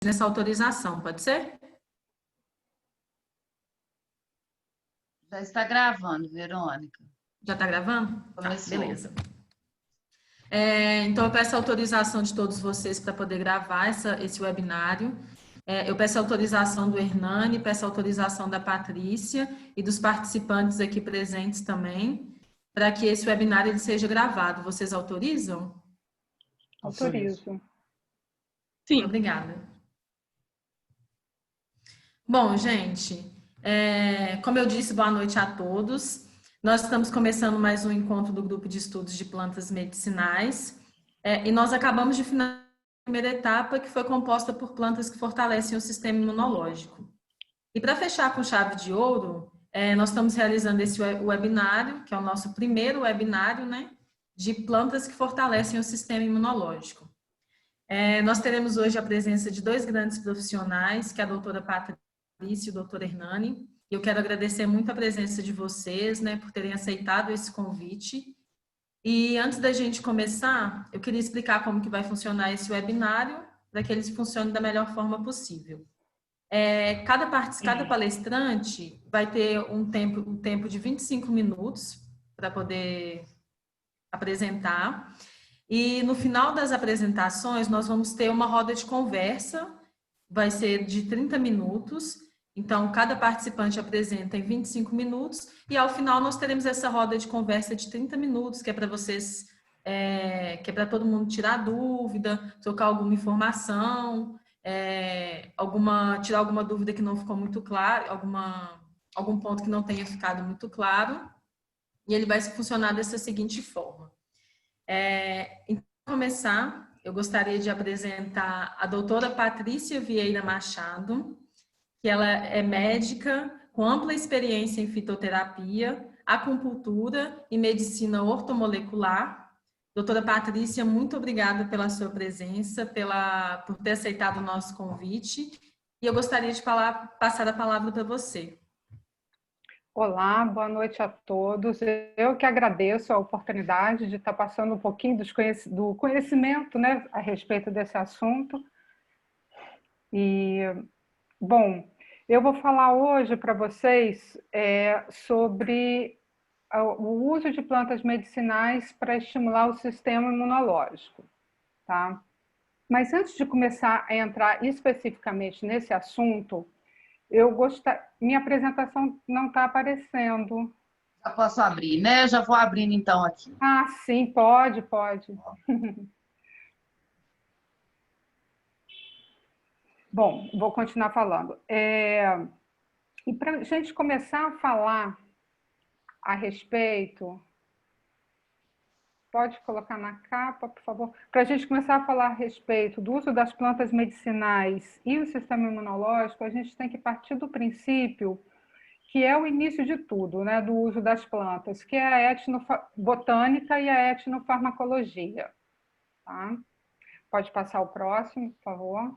nessa autorização, pode ser? Já está gravando, Verônica. Já está gravando? Começou. Tá, beleza. Então, eu peço a autorização de todos vocês para poder gravar esse webinário. Eu peço a autorização do Hernani, peço a autorização da Patrícia e dos participantes aqui presentes também, para que esse webinário ele seja gravado. Vocês autorizam? Autorizo. Sim. Obrigada. Bom, gente, como eu disse, boa noite a todos. Nós estamos começando mais um encontro do Grupo de Estudos de Plantas Medicinais, e nós acabamos de finalizar a primeira etapa, que foi composta por plantas que fortalecem o sistema imunológico. E para fechar com chave de ouro, nós estamos realizando esse webinário, que é o nosso primeiro webinário, né, de plantas que fortalecem o sistema imunológico. Nós teremos hoje a presença de dois grandes profissionais, que é a doutora Patrícia e o doutor Hernani. Eu quero agradecer muito a presença de vocês, né, por terem aceitado esse convite. E antes da gente começar, eu queria explicar como que vai funcionar esse webinário, para que ele funcione da melhor forma possível. Cada palestrante vai ter um tempo de 25 minutos para poder apresentar. E no final das apresentações, nós vamos ter uma roda de conversa, vai ser de 30 minutos. Então, cada participante apresenta em 25 minutos e ao final nós teremos essa roda de conversa de 30 minutos, que é para vocês, que é para todo mundo tirar dúvida, trocar alguma informação, tirar alguma dúvida que não ficou muito claro, algum ponto que não tenha ficado muito claro. E ele vai funcionar dessa seguinte forma. Então, para começar, eu gostaria de apresentar a doutora Patrícia Vieira Machado, que ela é médica com ampla experiência em fitoterapia, acupuntura e medicina ortomolecular. Doutora Patrícia, muito obrigada pela sua presença, por ter aceitado o nosso convite. E eu gostaria de passar a palavra para você. Olá, boa noite a todos. Eu que agradeço a oportunidade de estar passando um pouquinho do conhecimento, né, a respeito desse assunto. E, bom, eu vou falar hoje para vocês sobre o uso de plantas medicinais para estimular o sistema imunológico, tá? Mas antes de começar a entrar especificamente nesse assunto, minha apresentação não está aparecendo. Já posso abrir, né? Já vou abrindo então aqui. Ah, sim, pode. Bom, vou continuar falando. E para a gente começar a falar a respeito, pode colocar na capa, por favor? Para a gente começar a falar a respeito do uso das plantas medicinais e o sistema imunológico, a gente tem que partir do princípio que é o início de tudo, né, do uso das plantas, que é a etnobotânica e a etnofarmacologia. Tá? Pode passar o próximo, por favor.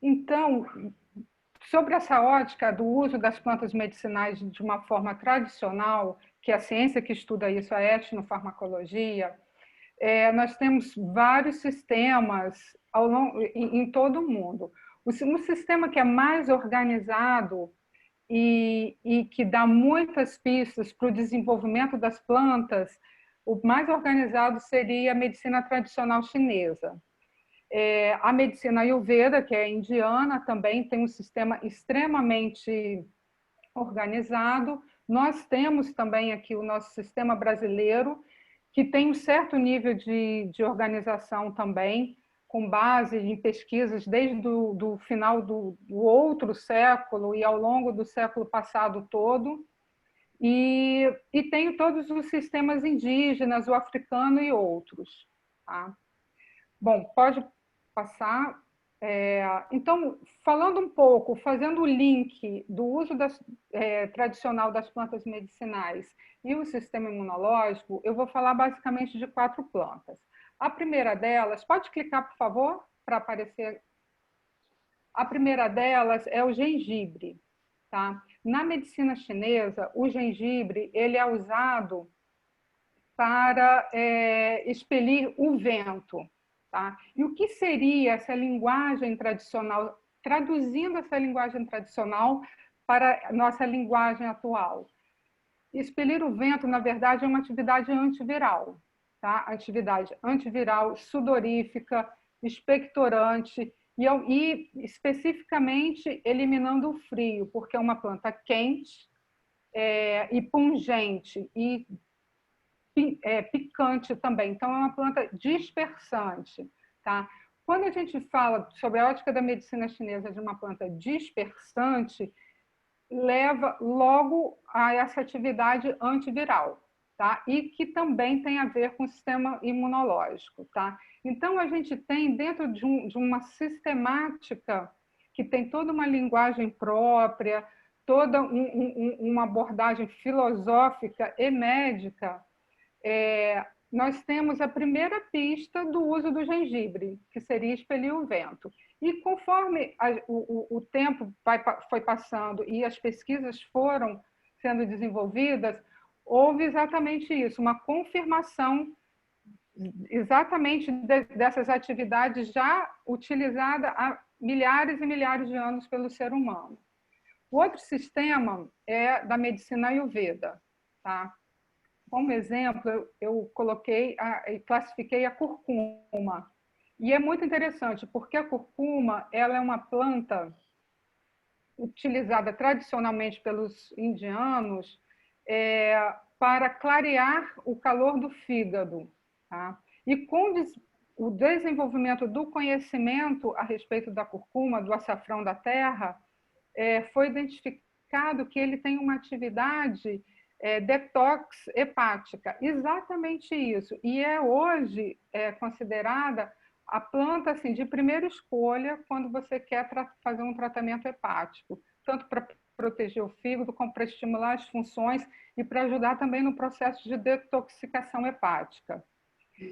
Então, sobre essa ótica do uso das plantas medicinais de uma forma tradicional, que é a ciência que estuda isso, a etnofarmacologia, nós temos vários sistemas em todo o mundo. Um sistema que é mais organizado e que dá muitas pistas para o desenvolvimento das plantas, o mais organizado seria a medicina tradicional chinesa. A medicina Ayurveda, que é indiana, também tem um sistema extremamente organizado. Nós temos também aqui o nosso sistema brasileiro, que tem um certo nível de organização também, com base em pesquisas desde o final do outro século e ao longo do século passado todo. E tem todos os sistemas indígenas, o africano e outros. Tá? Bom, pode passar. Então, falando um pouco, fazendo o link do uso tradicional das plantas medicinais e o sistema imunológico, eu vou falar basicamente de 4 plantas. A primeira delas, pode clicar, por favor, para aparecer. A primeira delas é o gengibre. Tá? Na medicina chinesa, o gengibre ele é usado para expelir o vento. Tá? E o que seria essa linguagem tradicional, traduzindo essa linguagem tradicional para a nossa linguagem atual? Expelir o vento, na verdade, é uma atividade antiviral. Tá? Atividade antiviral, sudorífica, expectorante e especificamente eliminando o frio, porque é uma planta quente e pungente e picante também. Então, é uma planta dispersante. Tá? Quando a gente fala sobre a ótica da medicina chinesa de uma planta dispersante, leva logo a essa atividade antiviral, tá? E que também tem a ver com o sistema imunológico, tá? Então, a gente tem, dentro de uma sistemática que tem toda uma linguagem própria, toda uma abordagem filosófica e médica, nós temos a primeira pista do uso do gengibre, que seria expelir o vento. E conforme o tempo foi passando e as pesquisas foram sendo desenvolvidas, houve exatamente isso, uma confirmação exatamente dessas atividades já utilizadas há milhares e milhares de anos pelo ser humano. O outro sistema é da medicina Ayurveda. Tá? Como exemplo, eu coloquei e classifiquei a curcuma. E é muito interessante, porque a curcuma ela é uma planta utilizada tradicionalmente pelos indianos para clarear o calor do fígado. Tá? E com o desenvolvimento do conhecimento a respeito da curcuma, do açafrão da terra, foi identificado que ele tem uma atividade detox hepática, exatamente isso. E hoje considerada a planta assim, de primeira escolha quando você quer fazer um tratamento hepático, tanto para proteger o fígado, como para estimular as funções e para ajudar também no processo de detoxicação hepática.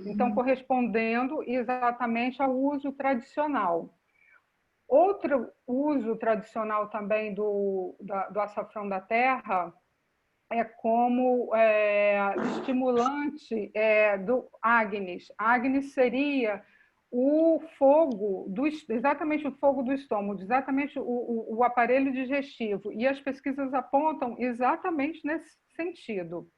Então, correspondendo exatamente ao uso tradicional. Outro uso tradicional também do açafrão da terra é como estimulante do Agnis. Agnis seria o fogo, exatamente o fogo do estômago, exatamente o aparelho digestivo. E as pesquisas apontam exatamente nesse sentido.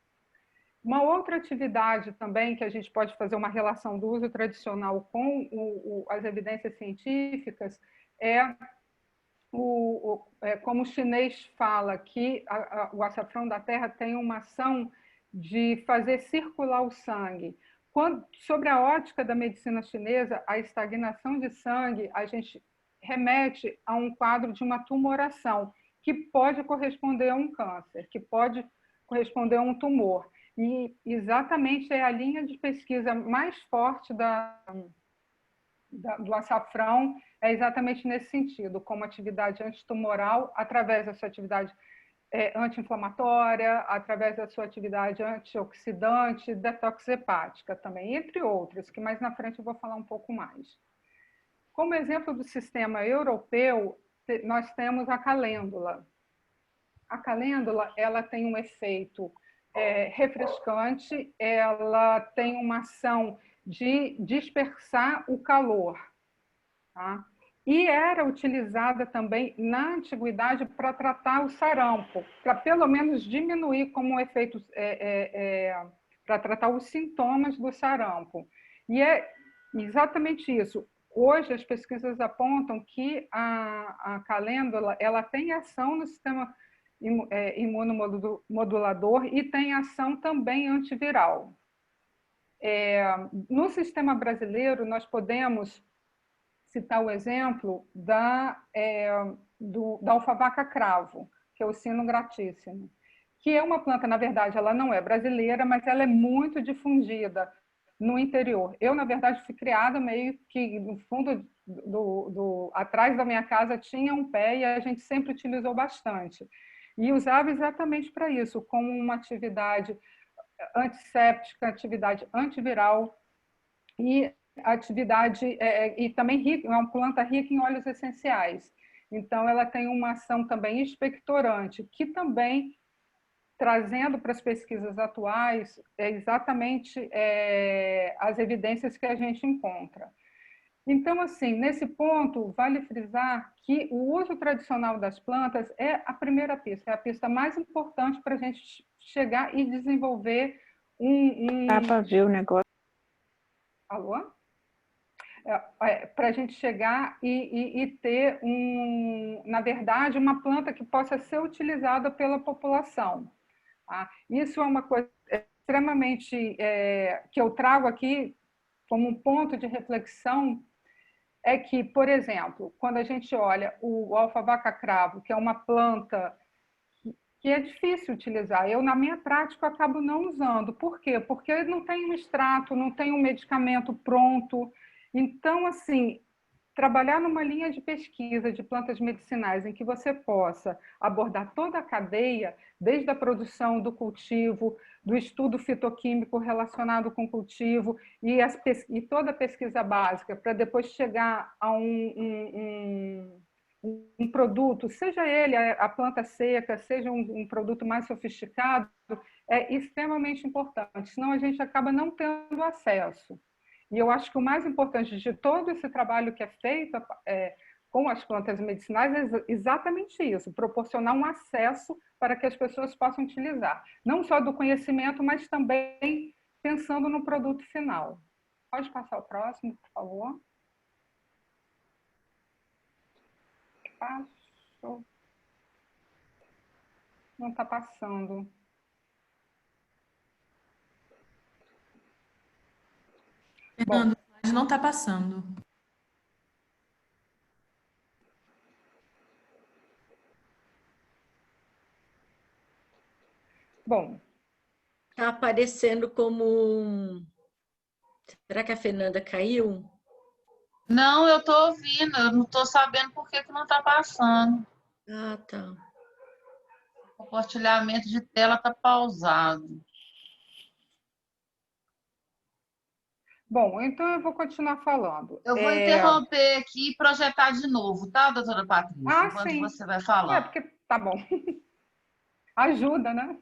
Uma outra atividade também que a gente pode fazer uma relação do uso tradicional com as evidências científicas como o chinês fala, que o açafrão da terra tem uma ação de fazer circular o sangue. Sobre a ótica da medicina chinesa, a estagnação de sangue, a gente remete a um quadro de uma tumoração, que pode corresponder a um câncer, que pode corresponder a um tumor. E exatamente é a linha de pesquisa mais forte do açafrão é exatamente nesse sentido, como atividade antitumoral, através da sua atividade anti-inflamatória, através da sua atividade antioxidante, detox hepática também, entre outras, que mais na frente eu vou falar um pouco mais. Como exemplo do sistema europeu, nós temos a calêndula. A calêndula ela tem um efeito refrescante, ela tem uma ação de dispersar o calor. Tá? E era utilizada também na antiguidade para tratar o sarampo, para pelo menos diminuir como efeito, para tratar os sintomas do sarampo. E é exatamente isso. Hoje as pesquisas apontam que a calêndula ela tem ação no sistema imunomodulador e tem ação também antiviral. No sistema brasileiro, nós podemos citar o exemplo da alfavaca cravo, que é o sino gratíssimo, que é uma planta, na verdade, ela não é brasileira, mas ela é muito difundida no interior. Eu, na verdade, fui criada meio que no fundo atrás da minha casa tinha um pé e a gente sempre utilizou bastante. E usava exatamente para isso, como uma atividade antisséptica, atividade antiviral e atividade e também rica, é uma planta rica em óleos essenciais. Então, ela tem uma ação também expectorante, que também trazendo para as pesquisas atuais exatamente as evidências que a gente encontra. Então, assim, nesse ponto, vale frisar que o uso tradicional das plantas é a primeira pista, é a pista mais importante para a gente chegar e desenvolver Dá para ver o negócio. Alô? Para a gente chegar e ter, na verdade, uma planta que possa ser utilizada pela população. Tá? Isso é uma coisa extremamente que eu trago aqui como um ponto de reflexão, é que, por exemplo, quando a gente olha o alfavaca-cravo, que é uma planta que é difícil utilizar, eu, na minha prática, acabo não usando. Por quê? Porque não tem um extrato, não tem um medicamento pronto. Então, assim, trabalhar numa linha de pesquisa de plantas medicinais em que você possa abordar toda a cadeia, desde a produção do cultivo, do estudo fitoquímico relacionado com o cultivo e toda a pesquisa básica, para depois chegar a um produto, seja ele a planta seca, seja um produto mais sofisticado, é extremamente importante, senão a gente acaba não tendo acesso. E eu acho que o mais importante de todo esse trabalho que é feito com as plantas medicinais é exatamente isso, proporcionar um acesso para que as pessoas possam utilizar, não só do conhecimento, mas também pensando no produto final. Pode passar o próximo, por favor? Passo. Não está passando. Fernando, o slide não está passando. Bom. Está aparecendo como um... Será que a Fernanda caiu? Não, eu estou ouvindo, eu não estou sabendo por que não está passando. Ah, tá. O compartilhamento de tela está pausado. Bom, então eu vou continuar falando. Eu vou interromper aqui e projetar de novo, tá, doutora Patrícia? Enquanto sim. você vai falar. Porque tá bom. Ajuda, né?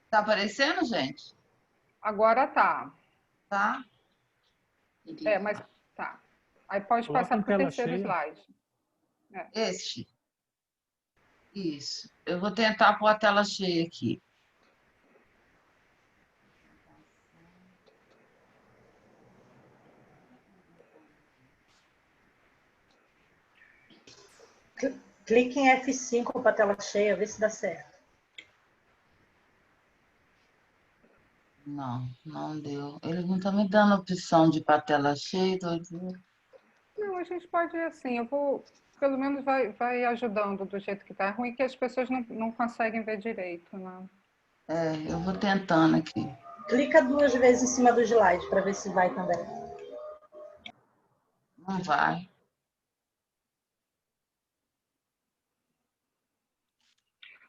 Tá aparecendo, gente? Agora tá. Tá? Mas tá. Aí pode passar para o terceiro slide. Este. Isso. Eu vou tentar pôr a tela cheia aqui. Clique em F5 para a tela cheia, vê se dá certo. Não, não deu. Ele não está me dando opção de ir para a tela cheia. Não, a gente pode ir assim. Eu vou, pelo menos vai ajudando do jeito que tá. É ruim que as pessoas não conseguem ver direito, né? Eu vou tentando aqui. Clica 2 vezes em cima do slide para ver se vai também. Não vai.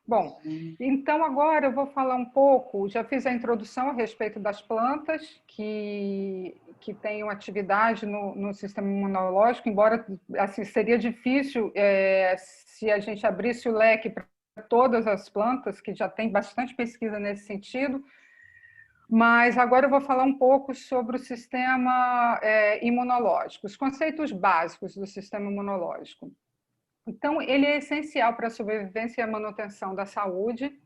Bom, então agora eu vou falar um pouco, já fiz a introdução a respeito das plantas que tenham atividade no sistema imunológico, embora assim, seria difícil se a gente abrisse o leque para todas as plantas, que já tem bastante pesquisa nesse sentido, mas agora eu vou falar um pouco sobre o sistema imunológico, os conceitos básicos do sistema imunológico. Então, ele é essencial para a sobrevivência e a manutenção da saúde.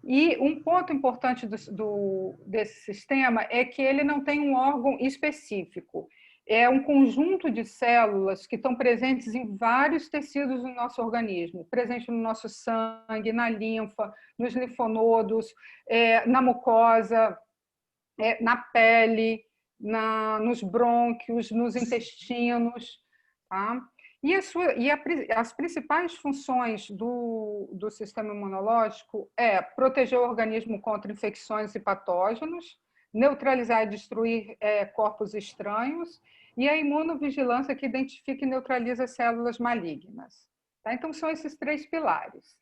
E um ponto importante desse sistema é que ele não tem um órgão específico. É um conjunto de células que estão presentes em vários tecidos do nosso organismo, presente no nosso sangue, na linfa, nos linfonodos, na mucosa, na pele, nos brônquios, nos intestinos, tá? E as principais funções do sistema imunológico é proteger o organismo contra infecções e patógenos, neutralizar e destruir corpos estranhos, e a imunovigilância, que identifica e neutraliza células malignas. Tá? Então, são esses 3 pilares.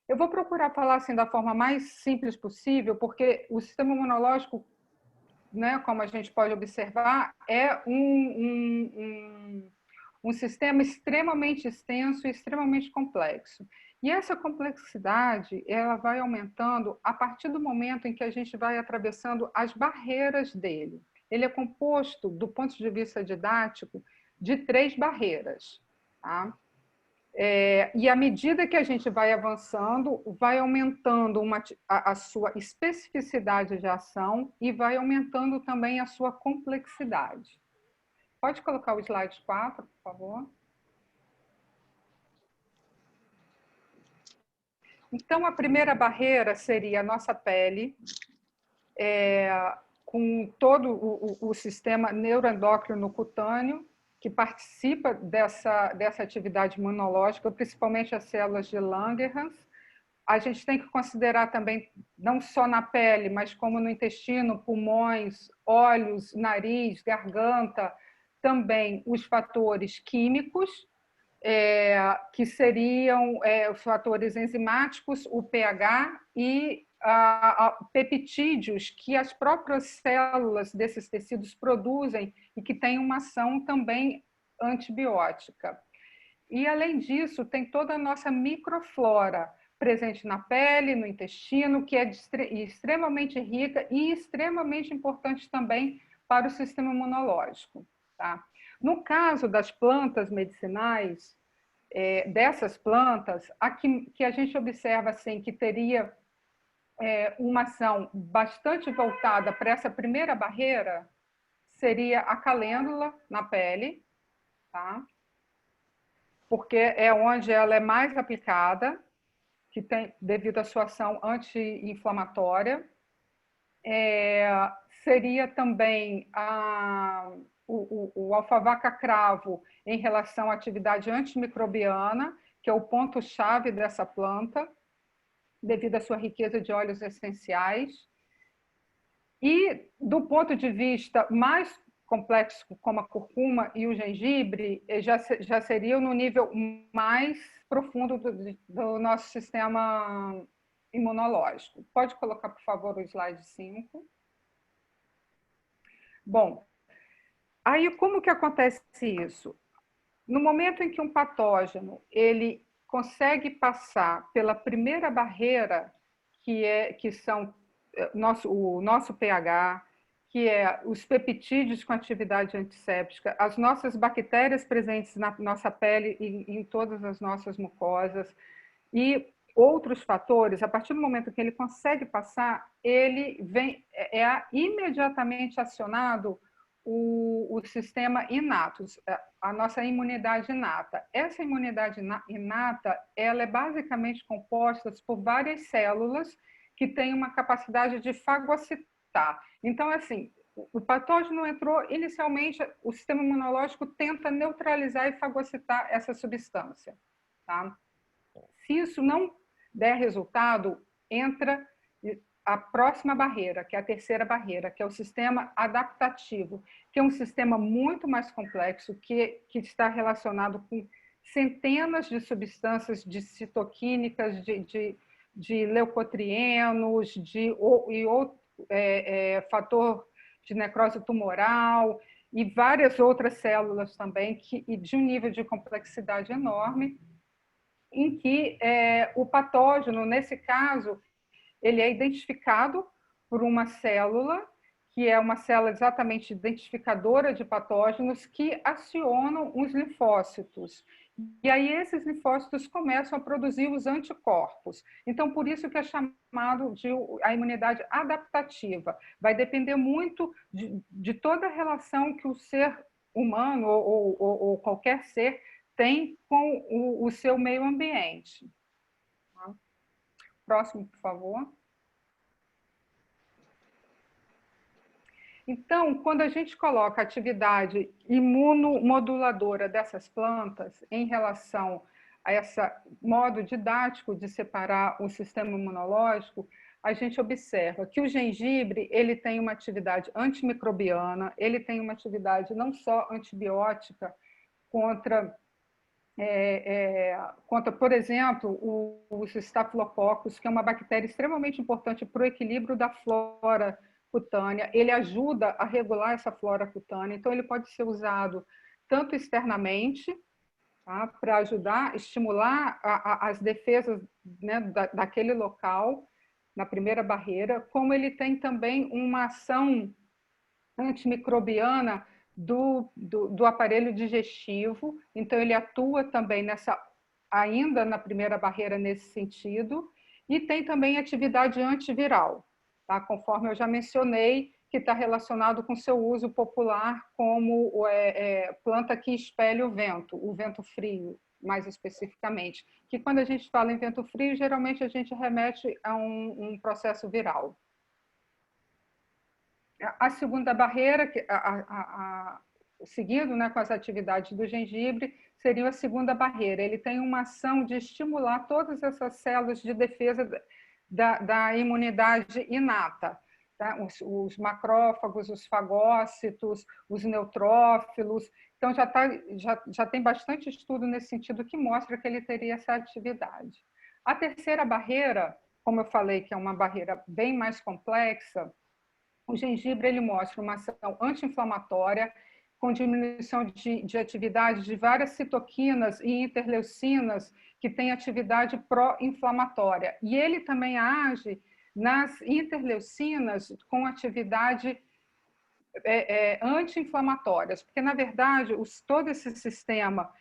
Eu vou procurar falar assim da forma mais simples possível, porque o sistema imunológico, né, como a gente pode observar, é um sistema extremamente extenso e extremamente complexo. E essa complexidade, ela vai aumentando a partir do momento em que a gente vai atravessando as barreiras dele. Ele é composto, do ponto de vista didático, de 3 barreiras. Tá? E à medida que a gente vai avançando, vai aumentando a sua especificidade de ação e vai aumentando também a sua complexidade. Pode colocar o slide 4, por favor? Então, a primeira barreira seria a nossa pele, com todo o sistema neuroendócrino cutâneo, que participa dessa atividade imunológica, principalmente as células de Langerhans. A gente tem que considerar também, não só na pele, mas como no intestino, pulmões, olhos, nariz, garganta, também os fatores químicos, que seriam os fatores enzimáticos, o pH e peptídeos que as próprias células desses tecidos produzem e que têm uma ação também antibiótica. E, além disso, tem toda a nossa microflora presente na pele, no intestino, que é extremamente rica e extremamente importante também para o sistema imunológico. Tá? No caso das plantas medicinais, dessas plantas, que a gente observa assim, que teria uma ação bastante voltada para essa primeira barreira, seria a calêndula na pele, tá? Porque é onde ela é mais aplicada, que tem, devido à sua ação anti-inflamatória. Seria também o alfavaca cravo em relação à atividade antimicrobiana, que é o ponto-chave dessa planta, devido à sua riqueza de óleos essenciais. E, do ponto de vista mais complexo, como a curcuma e o gengibre, já seriam no nível mais profundo do nosso sistema imunológico. Pode colocar, por favor, o slide 5. Bom, aí como que acontece isso? No momento em que um patógeno ele consegue passar pela primeira barreira, que são o nosso pH, que é os peptídeos com atividade antisséptica, as nossas bactérias presentes na nossa pele e em todas as nossas mucosas, e outros fatores, a partir do momento que ele consegue passar, ele imediatamente acionado o sistema inato, a nossa imunidade inata. Essa imunidade inata, ela é basicamente composta por várias células que têm uma capacidade de fagocitar. Então, assim, o patógeno entrou, inicialmente, o sistema imunológico tenta neutralizar e fagocitar essa substância. Tá? Se isso não der resultado, entra a próxima barreira, que é a terceira barreira, que é o sistema adaptativo, que é um sistema muito mais complexo, que está relacionado com centenas de substâncias de citoquímicas, de leucotrienos, fator de necrose tumoral e várias outras células também, e de um nível de complexidade enorme, em que o patógeno, nesse caso, ele é identificado por uma célula, que é uma célula exatamente identificadora de patógenos, que acionam os linfócitos. E aí esses linfócitos começam a produzir os anticorpos. Então, por isso que é chamado de a imunidade adaptativa. Vai depender muito de toda a relação que o ser humano ou qualquer ser tem com o seu meio ambiente. Próximo, por favor. Então, quando a gente coloca a atividade imunomoduladora dessas plantas em relação a esse modo didático de separar o sistema imunológico, a gente observa que o gengibre ele tem uma atividade antimicrobiana, ele tem uma atividade não só antibiótica contra, por exemplo, os estafilococos, que é uma bactéria extremamente importante para o equilíbrio da flora cutânea. Ele ajuda a regular essa flora cutânea, então ele pode ser usado tanto externamente, tá, para ajudar a estimular as defesas, né, daquele local, na primeira barreira, como ele tem também uma ação antimicrobiana do aparelho digestivo, então ele atua também ainda na primeira barreira nesse sentido, e tem também atividade antiviral, tá? Conforme eu já mencionei, que está relacionado com seu uso popular como planta que espelha o vento frio, mais especificamente. Que quando a gente fala em vento frio, geralmente a gente remete a um processo viral. A segunda barreira, seguindo, né, com as atividades do gengibre, seria a segunda barreira. Ele tem uma ação de estimular todas essas células de defesa da imunidade inata, tá? Os macrófagos, os fagócitos, os neutrófilos. Então, já tem bastante estudo nesse sentido que mostra que ele teria essa atividade. A terceira barreira, como eu falei, que é uma barreira bem mais complexa, o gengibre ele mostra uma ação anti-inflamatória, com diminuição de atividade de várias citoquinas e interleucinas que têm atividade pró-inflamatória. E ele também age nas interleucinas com atividade anti-inflamatórias, porque, na verdade, todo esse sistema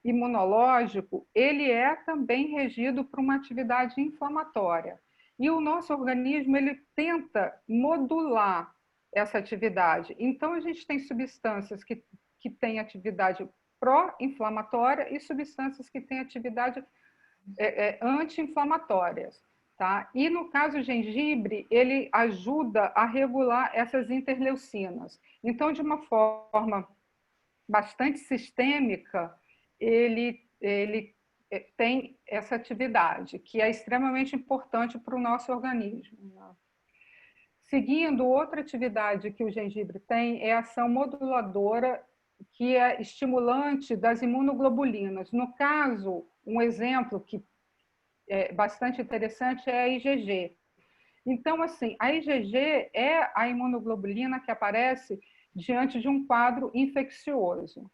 imunológico, ele é também regido por uma atividade inflamatória. E o nosso organismo ele tenta modular essa atividade. Então, a gente tem substâncias que têm atividade pró-inflamatória e substâncias que têm atividade anti-inflamatórias. Tá? E, no caso, o gengibre, ele ajuda a regular essas interleucinas. Então, de uma forma bastante sistêmica, ele tem essa atividade, que é extremamente importante para o nosso organismo. Seguindo, outra atividade que o gengibre tem é a ação moduladora, que é estimulante das imunoglobulinas. No caso, um exemplo que é bastante interessante é a IgG. Então, assim, a IgG é a imunoglobulina que aparece diante de um quadro infeccioso.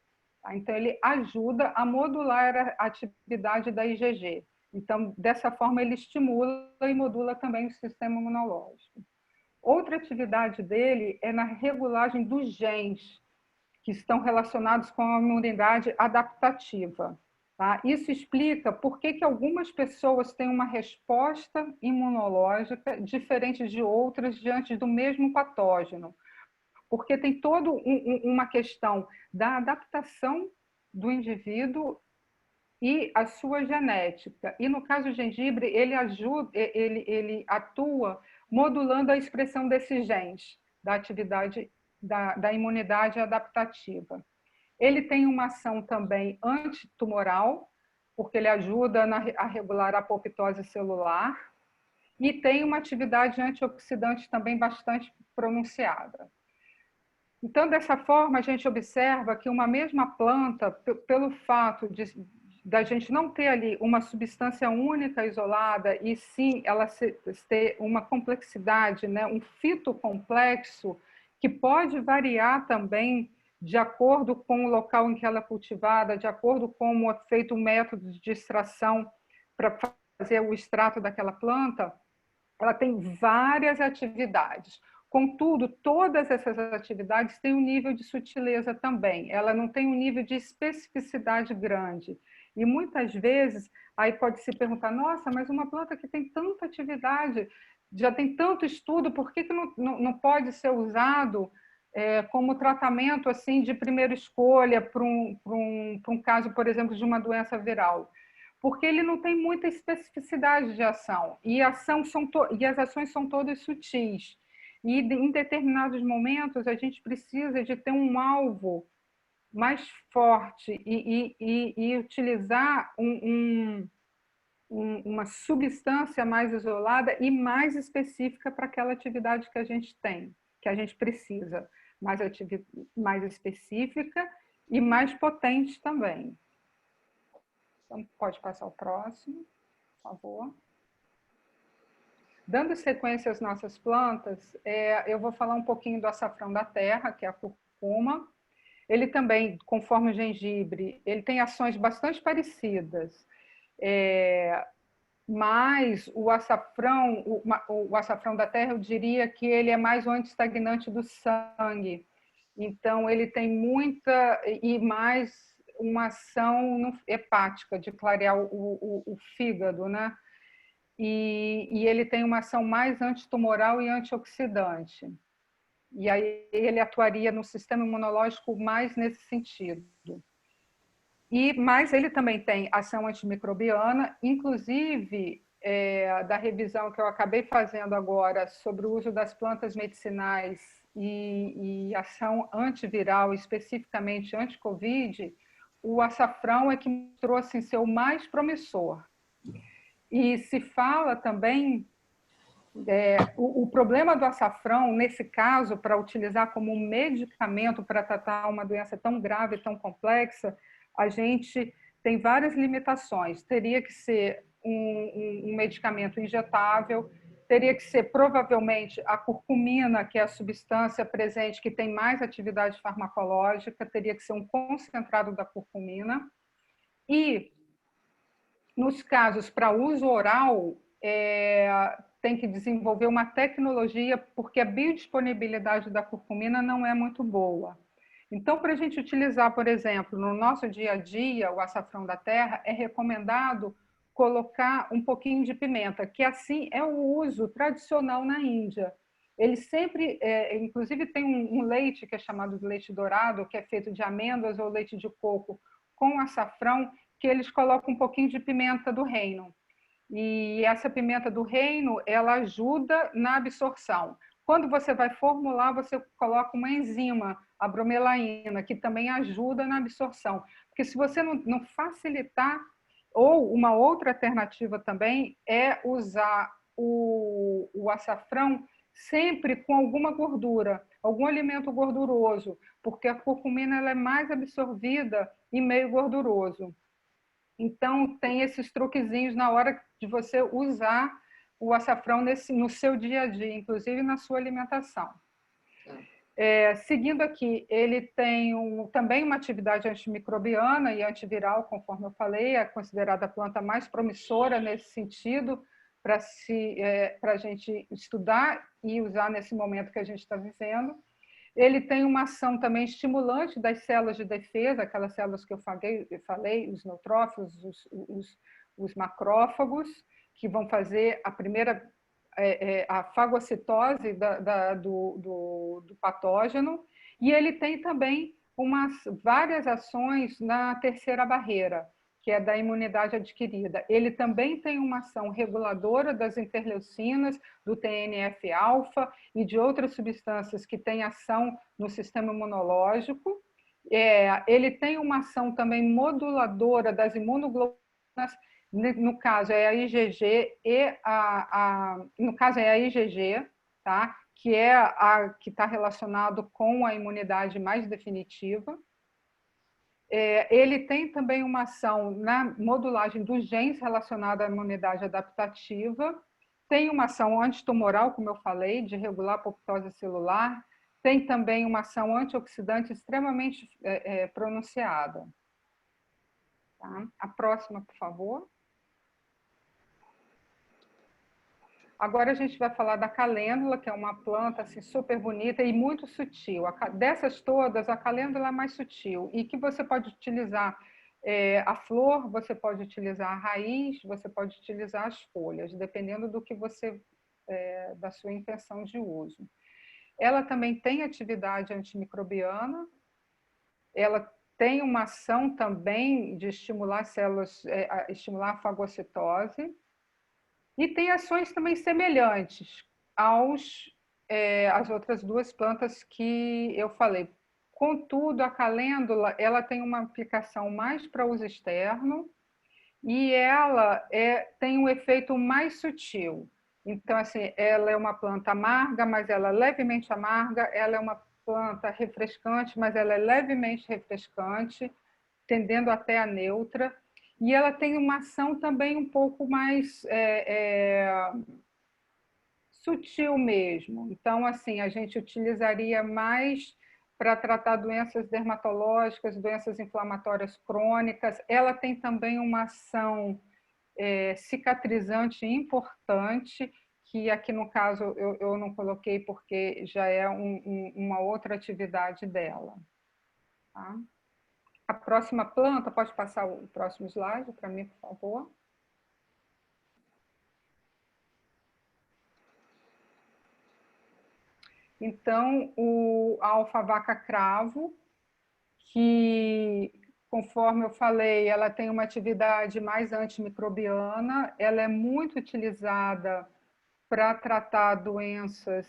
Então, ele ajuda a modular a atividade da IgG. Então, dessa forma, ele estimula e modula também o sistema imunológico. Outra atividade dele é na regulagem dos genes, que estão relacionados com a imunidade adaptativa. Tá? Isso explica por que algumas pessoas têm uma resposta imunológica diferente de outras diante do mesmo patógeno. Porque tem toda uma questão da adaptação do indivíduo e a sua genética. E no caso do gengibre, ele atua modulando a expressão desses genes da atividade da imunidade adaptativa. Ele tem uma ação também antitumoral, porque ele ajuda a regular a apoptose celular, e tem uma atividade antioxidante também bastante pronunciada. Então, dessa forma, a gente observa que uma mesma planta, pelo fato da gente não ter ali uma substância única, isolada, e sim ela ter uma complexidade, né, um fitocomplexo, que pode variar também de acordo com o local em que ela é cultivada, de acordo com como é feito o método de extração para fazer o extrato daquela planta, ela tem várias atividades. Contudo, todas essas atividades têm um nível de sutileza também. Ela não tem um nível de especificidade grande. E muitas vezes, aí pode se perguntar, nossa, mas uma planta que tem tanta atividade, já tem tanto estudo, por que não pode ser usado como tratamento assim de primeira escolha para um caso, por exemplo, de uma doença viral? Porque ele não tem muita especificidade de ação, e as ações são todas sutis. E em determinados momentos a gente precisa de ter um alvo mais forte e utilizar uma substância mais isolada e mais específica para aquela atividade que a gente tem, que a gente precisa, mais específica e mais potente também. Então, pode passar o próximo, por favor. Dando sequência às nossas plantas, eu vou falar um pouquinho do açafrão da terra, que é a curcuma. Ele também, conforme o gengibre, ele tem ações bastante parecidas, mas o açafrão da terra, eu diria que ele é mais um antiestagnante do sangue. Então, ele tem muita e mais uma ação hepática, de clarear o fígado, né? E ele tem uma ação mais antitumoral e antioxidante. E aí ele atuaria no sistema imunológico mais nesse sentido. Mas ele também tem ação antimicrobiana, inclusive da revisão que eu acabei fazendo agora sobre o uso das plantas medicinais e ação antiviral, especificamente anti-Covid, o açafrão é que mostrou assim, ser o mais promissor. E se fala também, o problema do açafrão, nesse caso, para utilizar como um medicamento para tratar uma doença tão grave, tão complexa, a gente tem várias limitações. Teria que ser um medicamento injetável, teria que ser provavelmente a curcumina, que é a substância presente que tem mais atividade farmacológica, teria que ser um concentrado da curcumina. E nos casos para uso oral, tem que desenvolver uma tecnologia, porque a biodisponibilidade da curcumina não é muito boa. Então, para a gente utilizar, por exemplo, no nosso dia a dia, o açafrão da terra, é recomendado colocar um pouquinho de pimenta, que assim é o uso tradicional na Índia. Eles sempre, inclusive tem um leite que é chamado de leite dourado, que é feito de amêndoas ou leite de coco com açafrão, que eles colocam um pouquinho de pimenta do reino. E essa pimenta do reino, ela ajuda na absorção. Quando você vai formular, você coloca uma enzima, a bromelaína, que também ajuda na absorção. Porque se você não facilitar, ou uma outra alternativa também é usar o açafrão sempre com alguma gordura, algum alimento gorduroso, porque a curcumina ela é mais absorvida e meio gorduroso. Então, tem esses truquezinhos na hora de você usar o açafrão no seu dia a dia, inclusive na sua alimentação. Seguindo aqui, ele tem também uma atividade antimicrobiana e antiviral, conforme eu falei, é considerada a planta mais promissora nesse sentido, para a gente estudar e usar nesse momento que a gente está vivendo. Ele tem uma ação também estimulante das células de defesa, aquelas células que eu falei, os neutrófilos, os macrófagos, que vão fazer a primeira a fagocitose do patógeno. E ele tem também várias ações na terceira barreira, que é da imunidade adquirida. Ele também tem uma ação reguladora das interleucinas, do TNF-alfa e de outras substâncias que têm ação no sistema imunológico. Ele tem uma ação também moduladora das imunoglobulinas, no caso é a IgG no caso é a IgG, tá? Que é a que está relacionado com a imunidade mais definitiva. Ele tem também uma ação na modulagem dos genes relacionada à imunidade adaptativa, tem uma ação antitumoral, como eu falei, de regular a apoptose celular, tem também uma ação antioxidante extremamente pronunciada. Tá? A próxima, por favor. Agora a gente vai falar da calêndula, que é uma planta assim, super bonita e muito sutil. Dessas todas, a calêndula é mais sutil e que você pode utilizar a flor, você pode utilizar a raiz, você pode utilizar as folhas, dependendo do que da sua intenção de uso. Ela também tem atividade antimicrobiana, ela tem uma ação também de estimular células, estimular a fagocitose, e tem ações também semelhantes às outras duas plantas que eu falei. Contudo, a calêndula ela tem uma aplicação mais para uso externo e ela tem um efeito mais sutil. Então, assim, ela é uma planta amarga, mas ela é levemente amarga, ela é uma planta refrescante, mas ela é levemente refrescante, tendendo até a neutra, e ela tem uma ação também um pouco mais sutil mesmo. Então, assim, a gente utilizaria mais para tratar doenças dermatológicas, doenças inflamatórias crônicas. Ela tem também uma ação cicatrizante importante, que aqui no caso eu não coloquei porque já é uma outra atividade dela. Tá? A próxima planta, pode passar o próximo slide para mim, por favor? Então, a alfavaca cravo, que, conforme eu falei, ela tem uma atividade mais antimicrobiana, ela é muito utilizada para tratar doenças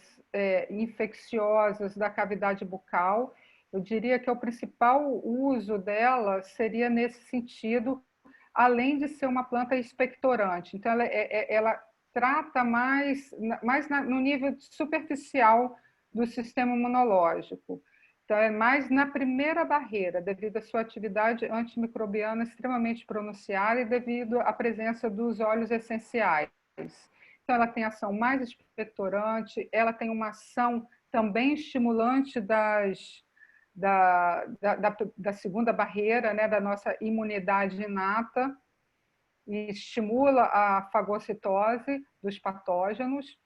infecciosas da cavidade bucal. Eu diria que o principal uso dela seria nesse sentido, além de ser uma planta expectorante. Então, ela trata mais no nível superficial do sistema imunológico. Então, é mais na primeira barreira, devido à sua atividade antimicrobiana extremamente pronunciada e devido à presença dos óleos essenciais. Então, ela tem ação mais expectorante, ela tem uma ação também estimulante da segunda barreira, né, da nossa imunidade inata, e estimula a fagocitose dos patógenos,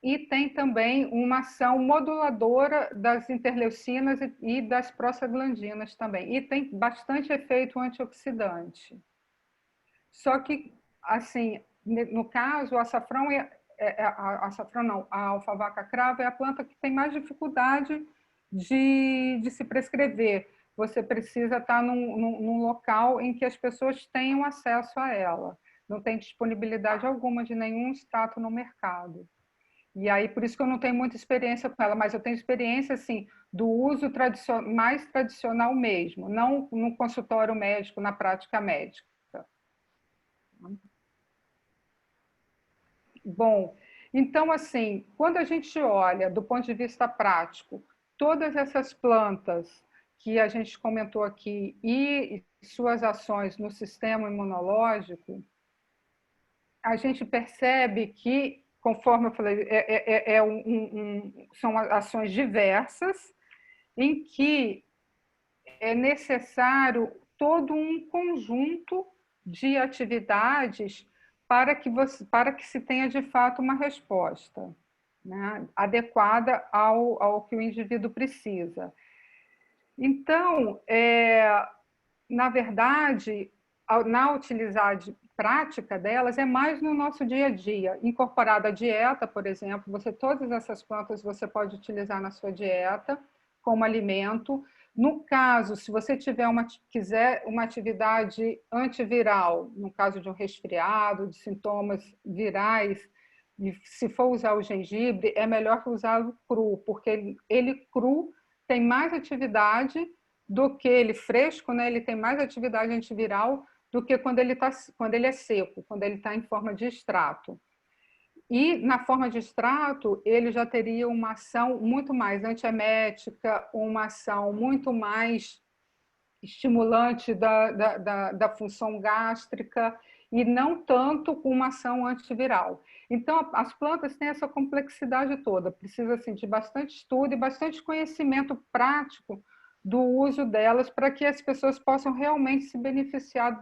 e tem também uma ação moduladora das interleucinas e das prostaglandinas também, e tem bastante efeito antioxidante. Só que, assim, no caso, o açafrão a alfavaca cravo é a planta que tem mais dificuldade de se prescrever. Você precisa estar num local em que as pessoas tenham acesso a ela. Não tem disponibilidade alguma de nenhum extrato no mercado. E aí, por isso que eu não tenho muita experiência com ela, mas eu tenho experiência, assim, do uso mais tradicional mesmo, não no consultório médico, na prática médica. Bom, então, assim, quando a gente olha do ponto de vista prático, todas essas plantas que a gente comentou aqui e suas ações no sistema imunológico, a gente percebe que, conforme eu falei, são ações diversas em que é necessário todo um conjunto de atividades para que se tenha de fato uma resposta, né, adequada ao que o indivíduo precisa. Então, na verdade, na utilidade prática delas é mais no nosso dia a dia, incorporada à dieta, por exemplo, todas essas plantas você pode utilizar na sua dieta como alimento. No caso, se você quiser uma atividade antiviral, no caso de um resfriado, de sintomas virais, e se for usar o gengibre, é melhor usá-lo cru, porque ele cru tem mais atividade do que ele fresco, né? Ele tem mais atividade antiviral do que quando ele é seco, quando ele está em forma de extrato. E na forma de extrato, ele já teria uma ação muito mais antiemética, uma ação muito mais estimulante da função gástrica e não tanto com uma ação antiviral. Então, as plantas têm essa complexidade toda, precisa assim, de bastante estudo e bastante conhecimento prático do uso delas para que as pessoas possam realmente se beneficiar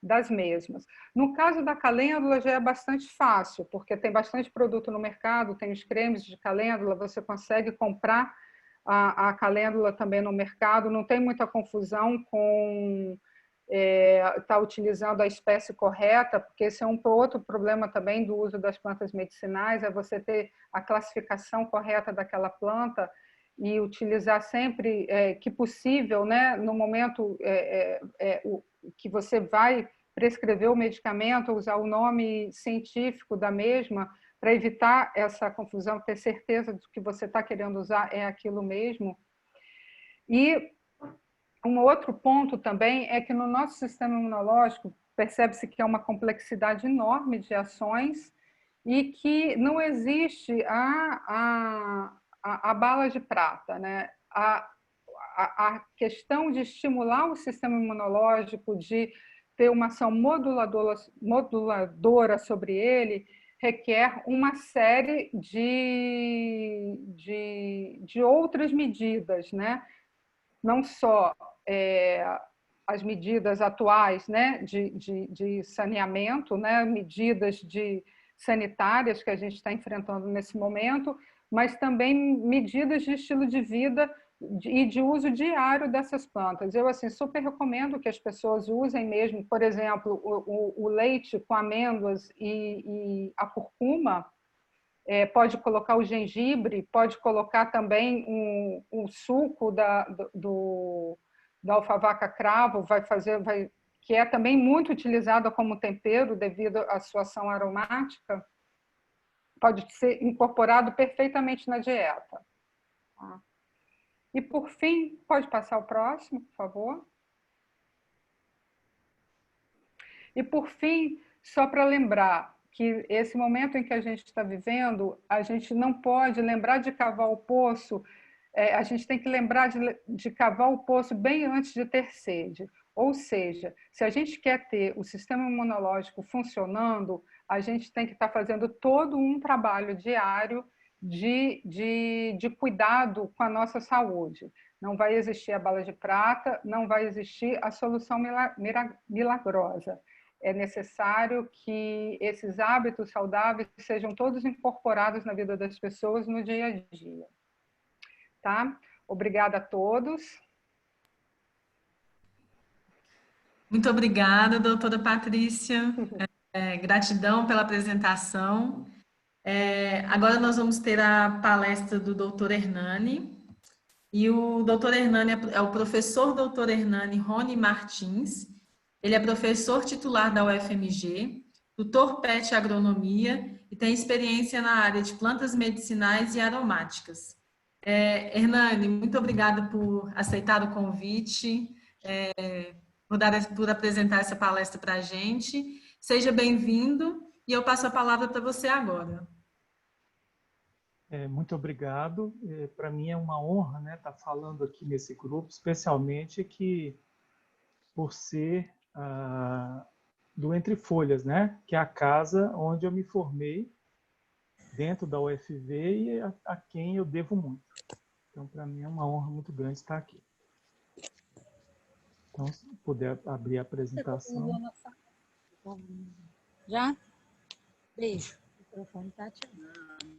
das mesmas. No caso da calêndula já é bastante fácil, porque tem bastante produto no mercado, tem os cremes de calêndula, você consegue comprar a calêndula também no mercado, não tem muita confusão com estar utilizando a espécie correta, porque esse é um outro problema também do uso das plantas medicinais, é você ter a classificação correta daquela planta e utilizar sempre que possível, né, no momento que você vai prescrever o medicamento, usar o nome científico da mesma, para evitar essa confusão, ter certeza de que você está querendo usar é aquilo mesmo. E Um outro ponto também é que no nosso sistema imunológico percebe-se que é uma complexidade enorme de ações e que não existe a bala de prata, né? A questão de estimular o sistema imunológico, de ter uma ação moduladora sobre ele, requer uma série de outras medidas, né? Não só as medidas atuais, né, de saneamento, né, medidas sanitárias que a gente está enfrentando nesse momento, mas também medidas de estilo de vida e de uso diário dessas plantas. Eu assim super recomendo que as pessoas usem mesmo, por exemplo, o leite com amêndoas e a curcuma. Pode colocar o gengibre, pode colocar também um suco da alfavaca cravo, que é também muito utilizada como tempero devido à sua ação aromática, pode ser incorporado perfeitamente na dieta. Tá? E, por fim, pode passar o próximo, por favor? E, por fim, só para lembrar que esse momento em que a gente está vivendo, a gente não pode lembrar de cavar o poço, a gente tem que lembrar de cavar o poço bem antes de ter sede. Ou seja, se a gente quer ter o sistema imunológico funcionando, a gente tem que estar fazendo todo um trabalho diário de cuidado com a nossa saúde. Não vai existir a bala de prata, não vai existir a solução milagrosa. É necessário que esses hábitos saudáveis sejam todos incorporados na vida das pessoas no dia a dia. Tá? Obrigada a todos. Muito obrigada, doutora Patrícia. Gratidão pela apresentação. Agora nós vamos ter a palestra do doutor Hernani. E o doutor Hernani é o professor doutor Hernani Rony Martins. Ele é professor titular da UFMG, tutor PET Agronomia e tem experiência na área de plantas medicinais e aromáticas. Hernani, muito obrigada por aceitar o convite, por apresentar essa palestra para a gente. Seja bem-vindo e eu passo a palavra para você agora. Muito obrigado. Para mim é uma honra, né, estar falando aqui nesse grupo, especialmente que por ser do Entre Folhas, né, que é a casa onde eu me formei dentro da UFV e a quem eu devo muito. Então, para mim é uma honra muito grande estar aqui. Então, se puder abrir a apresentação. Já? Beijo. O microfone está ativado.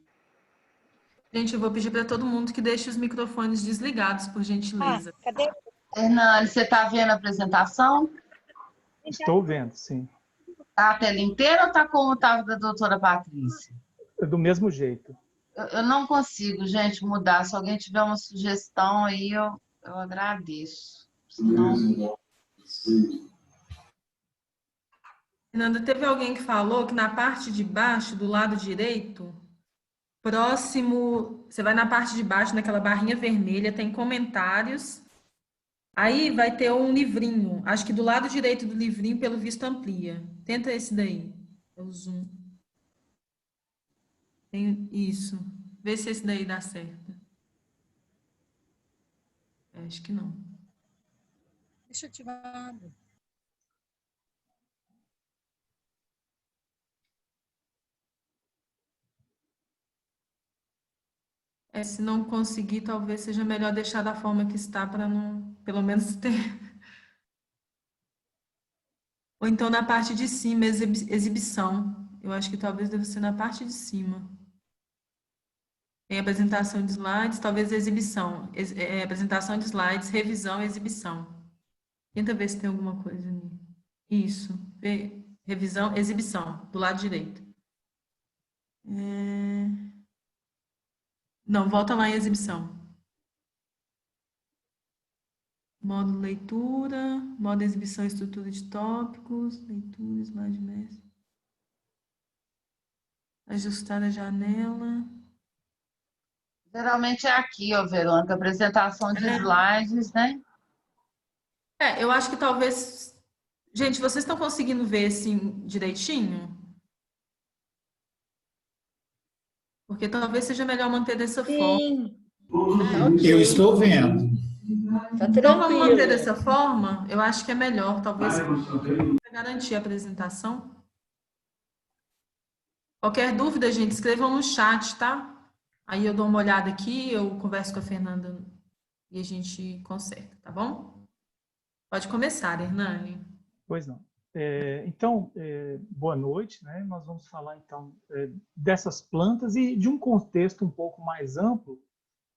Gente, eu vou pedir para todo mundo que deixe os microfones desligados, por gentileza. Cadê? Hernani, você está vendo a apresentação? Estou vendo, sim. Tá a tela inteira ou está como estava da doutora Patrícia? Do mesmo jeito. Eu não consigo, gente, mudar. Se alguém tiver uma sugestão aí, eu agradeço. Senão... Fernanda, teve alguém que falou que na parte de baixo, do lado direito, próximo, você vai na parte de baixo, naquela barrinha vermelha, tem comentários. Aí vai ter um livrinho. Acho que do lado direito do livrinho, pelo visto, amplia. Tenta esse daí. É o zoom. Tem isso. Vê se esse daí dá certo. Acho que não. Deixa ativado. Se não conseguir, talvez seja melhor deixar da forma que está para não, pelo menos ter. Ou então na parte de cima, exibição. Eu acho que talvez deva ser na parte de cima. Tem apresentação de slides, talvez exibição. Apresentação de slides, revisão e exibição. Tenta ver se tem alguma coisa ali. Isso. Revisão, exibição, do lado direito. Não, volta lá em exibição. Modo leitura, modo exibição e estrutura de tópicos, leitura, slide mestre. Ajustar a janela. Geralmente é aqui, ó, Verônica, apresentação de slides, né? Eu acho que talvez... Gente, vocês estão conseguindo ver assim direitinho? Porque talvez seja melhor manter dessa forma. Sim, tá ok. Eu estou vendo. Tá Então vamos manter tranquilo. dessa forma? Eu acho que é melhor, talvez, para garantir a apresentação. Qualquer dúvida, gente, escrevam no chat, tá? Aí eu dou uma olhada aqui, eu converso com a Fernanda e a gente conserta, tá bom? Pode começar, Hernani. Pois não. Então, boa noite, né? Nós vamos falar, então, dessas plantas e de um contexto um pouco mais amplo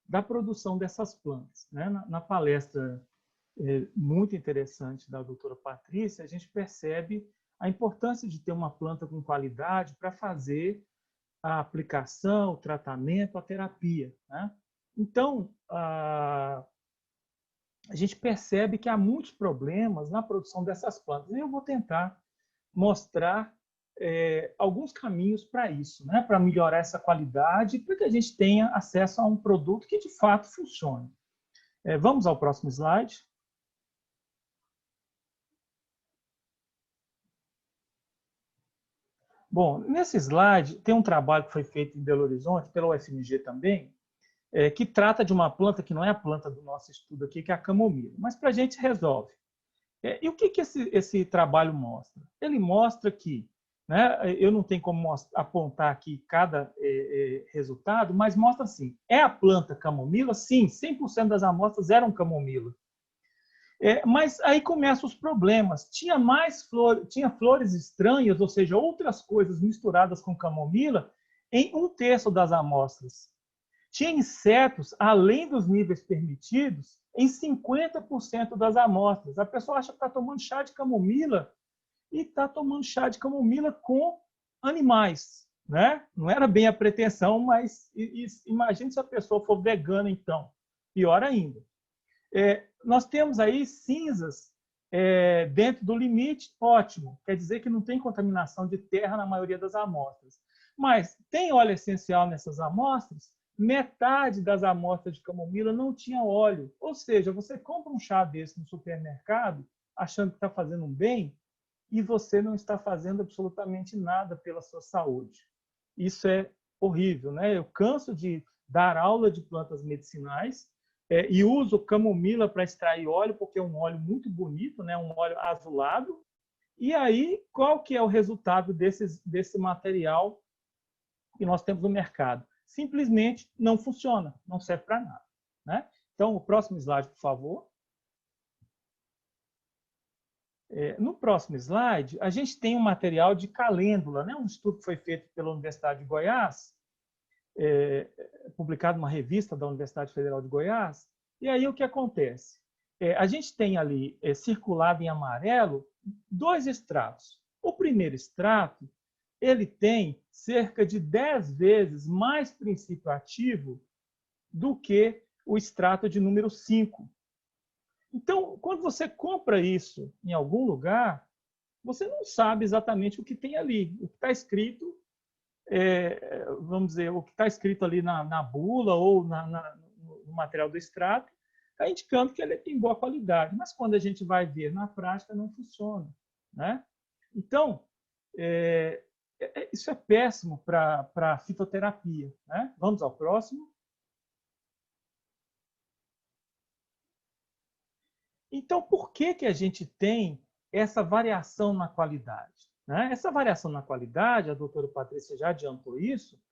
da produção dessas plantas, né? Na palestra muito interessante da doutora Patrícia, a gente percebe a importância de ter uma planta com qualidade para fazer a aplicação, o tratamento, a terapia, né? Então, a gente percebe que há muitos problemas na produção dessas plantas. E eu vou tentar mostrar alguns caminhos para isso, né? Para melhorar essa qualidade, para que a gente tenha acesso a um produto que de fato funcione. Vamos ao próximo slide. Bom, nesse slide tem um trabalho que foi feito em Belo Horizonte, pela UFMG também, que trata de uma planta que não é a planta do nosso estudo aqui, que é a camomila. Mas para a gente resolve. E o que esse trabalho mostra? Ele mostra que, né, eu não tenho como apontar aqui cada resultado, mas mostra assim, é a planta camomila? Sim, 100% das amostras eram camomila. Mas aí começam os problemas. Tinha flores estranhas, ou seja, outras coisas misturadas com camomila, em 1/3 das amostras. Tinha insetos, além dos níveis permitidos, em 50% das amostras. A pessoa acha que está tomando chá de camomila e está tomando chá de camomila com animais, né? Não era bem a pretensão, mas imagine se a pessoa for vegana, então. Pior ainda. Nós temos aí cinzas dentro do limite, ótimo. Quer dizer que não tem contaminação de terra na maioria das amostras. Mas tem óleo essencial nessas amostras? Metade das amostras de camomila não tinha óleo. Ou seja, você compra um chá desse no supermercado, achando que está fazendo um bem, e você não está fazendo absolutamente nada pela sua saúde. Isso é horrível, né? Eu canso de dar aula de plantas medicinais e uso camomila para extrair óleo, porque é um óleo muito bonito, né? Um óleo azulado. E aí, qual que é o resultado desse material que nós temos no mercado? Simplesmente não funciona, não serve para nada, né? Então, o próximo slide, por favor. No próximo slide, a gente tem um material de calêndula, né? Um estudo que foi feito pela Universidade de Goiás, publicado numa revista da Universidade Federal de Goiás. E aí o que acontece? A gente tem ali, circulado em amarelo, 2 extratos. O primeiro extrato, ele tem cerca de 10 vezes mais princípio ativo do que o extrato de número 5. Então, quando você compra isso em algum lugar, você não sabe exatamente o que tem ali. O que está escrito, vamos dizer, o que está escrito ali na bula ou no material do extrato, está indicando que ele tem boa qualidade. Mas quando a gente vai ver na prática, não funciona, né? Então, isso é péssimo para a fitoterapia, né? Vamos ao próximo. Então, por que a gente tem essa variação na qualidade, né? Essa variação na qualidade, a doutora Patrícia já adiantou isso,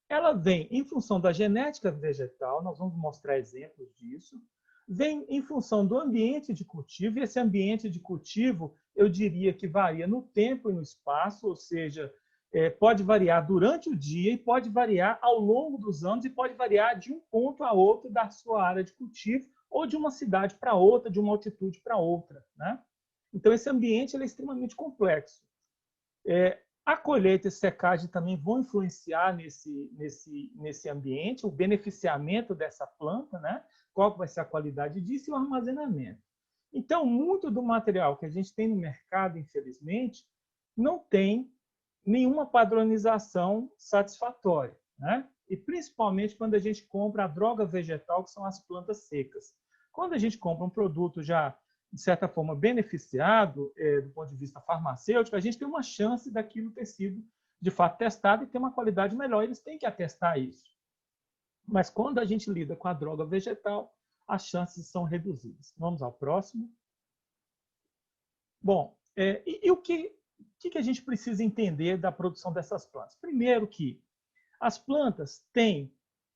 ela vem em função da genética vegetal, nós vamos mostrar exemplos disso, vem em função do ambiente de cultivo, e esse ambiente de cultivo, eu diria que varia no tempo e no espaço, ou seja, pode variar durante o dia e pode variar ao longo dos anos e pode variar de um ponto a outro da sua área de cultivo ou de uma cidade para outra, de uma altitude para outra, né? Então, esse ambiente ele é extremamente complexo. A colheita e secagem também vão influenciar nesse ambiente, o beneficiamento dessa planta, né? Qual vai ser a qualidade disso e o armazenamento. Então, muito do material que a gente tem no mercado, infelizmente, não tem nenhuma padronização satisfatória, né? E principalmente quando a gente compra a droga vegetal, que são as plantas secas. Quando a gente compra um produto já de certa forma, beneficiado do ponto de vista farmacêutico, a gente tem uma chance daquilo ter sido, de fato, testado e ter uma qualidade melhor. Eles têm que atestar isso. Mas quando a gente lida com a droga vegetal, as chances são reduzidas. Vamos ao próximo. Bom, o que a gente precisa entender da produção dessas plantas? Primeiro que as plantas têm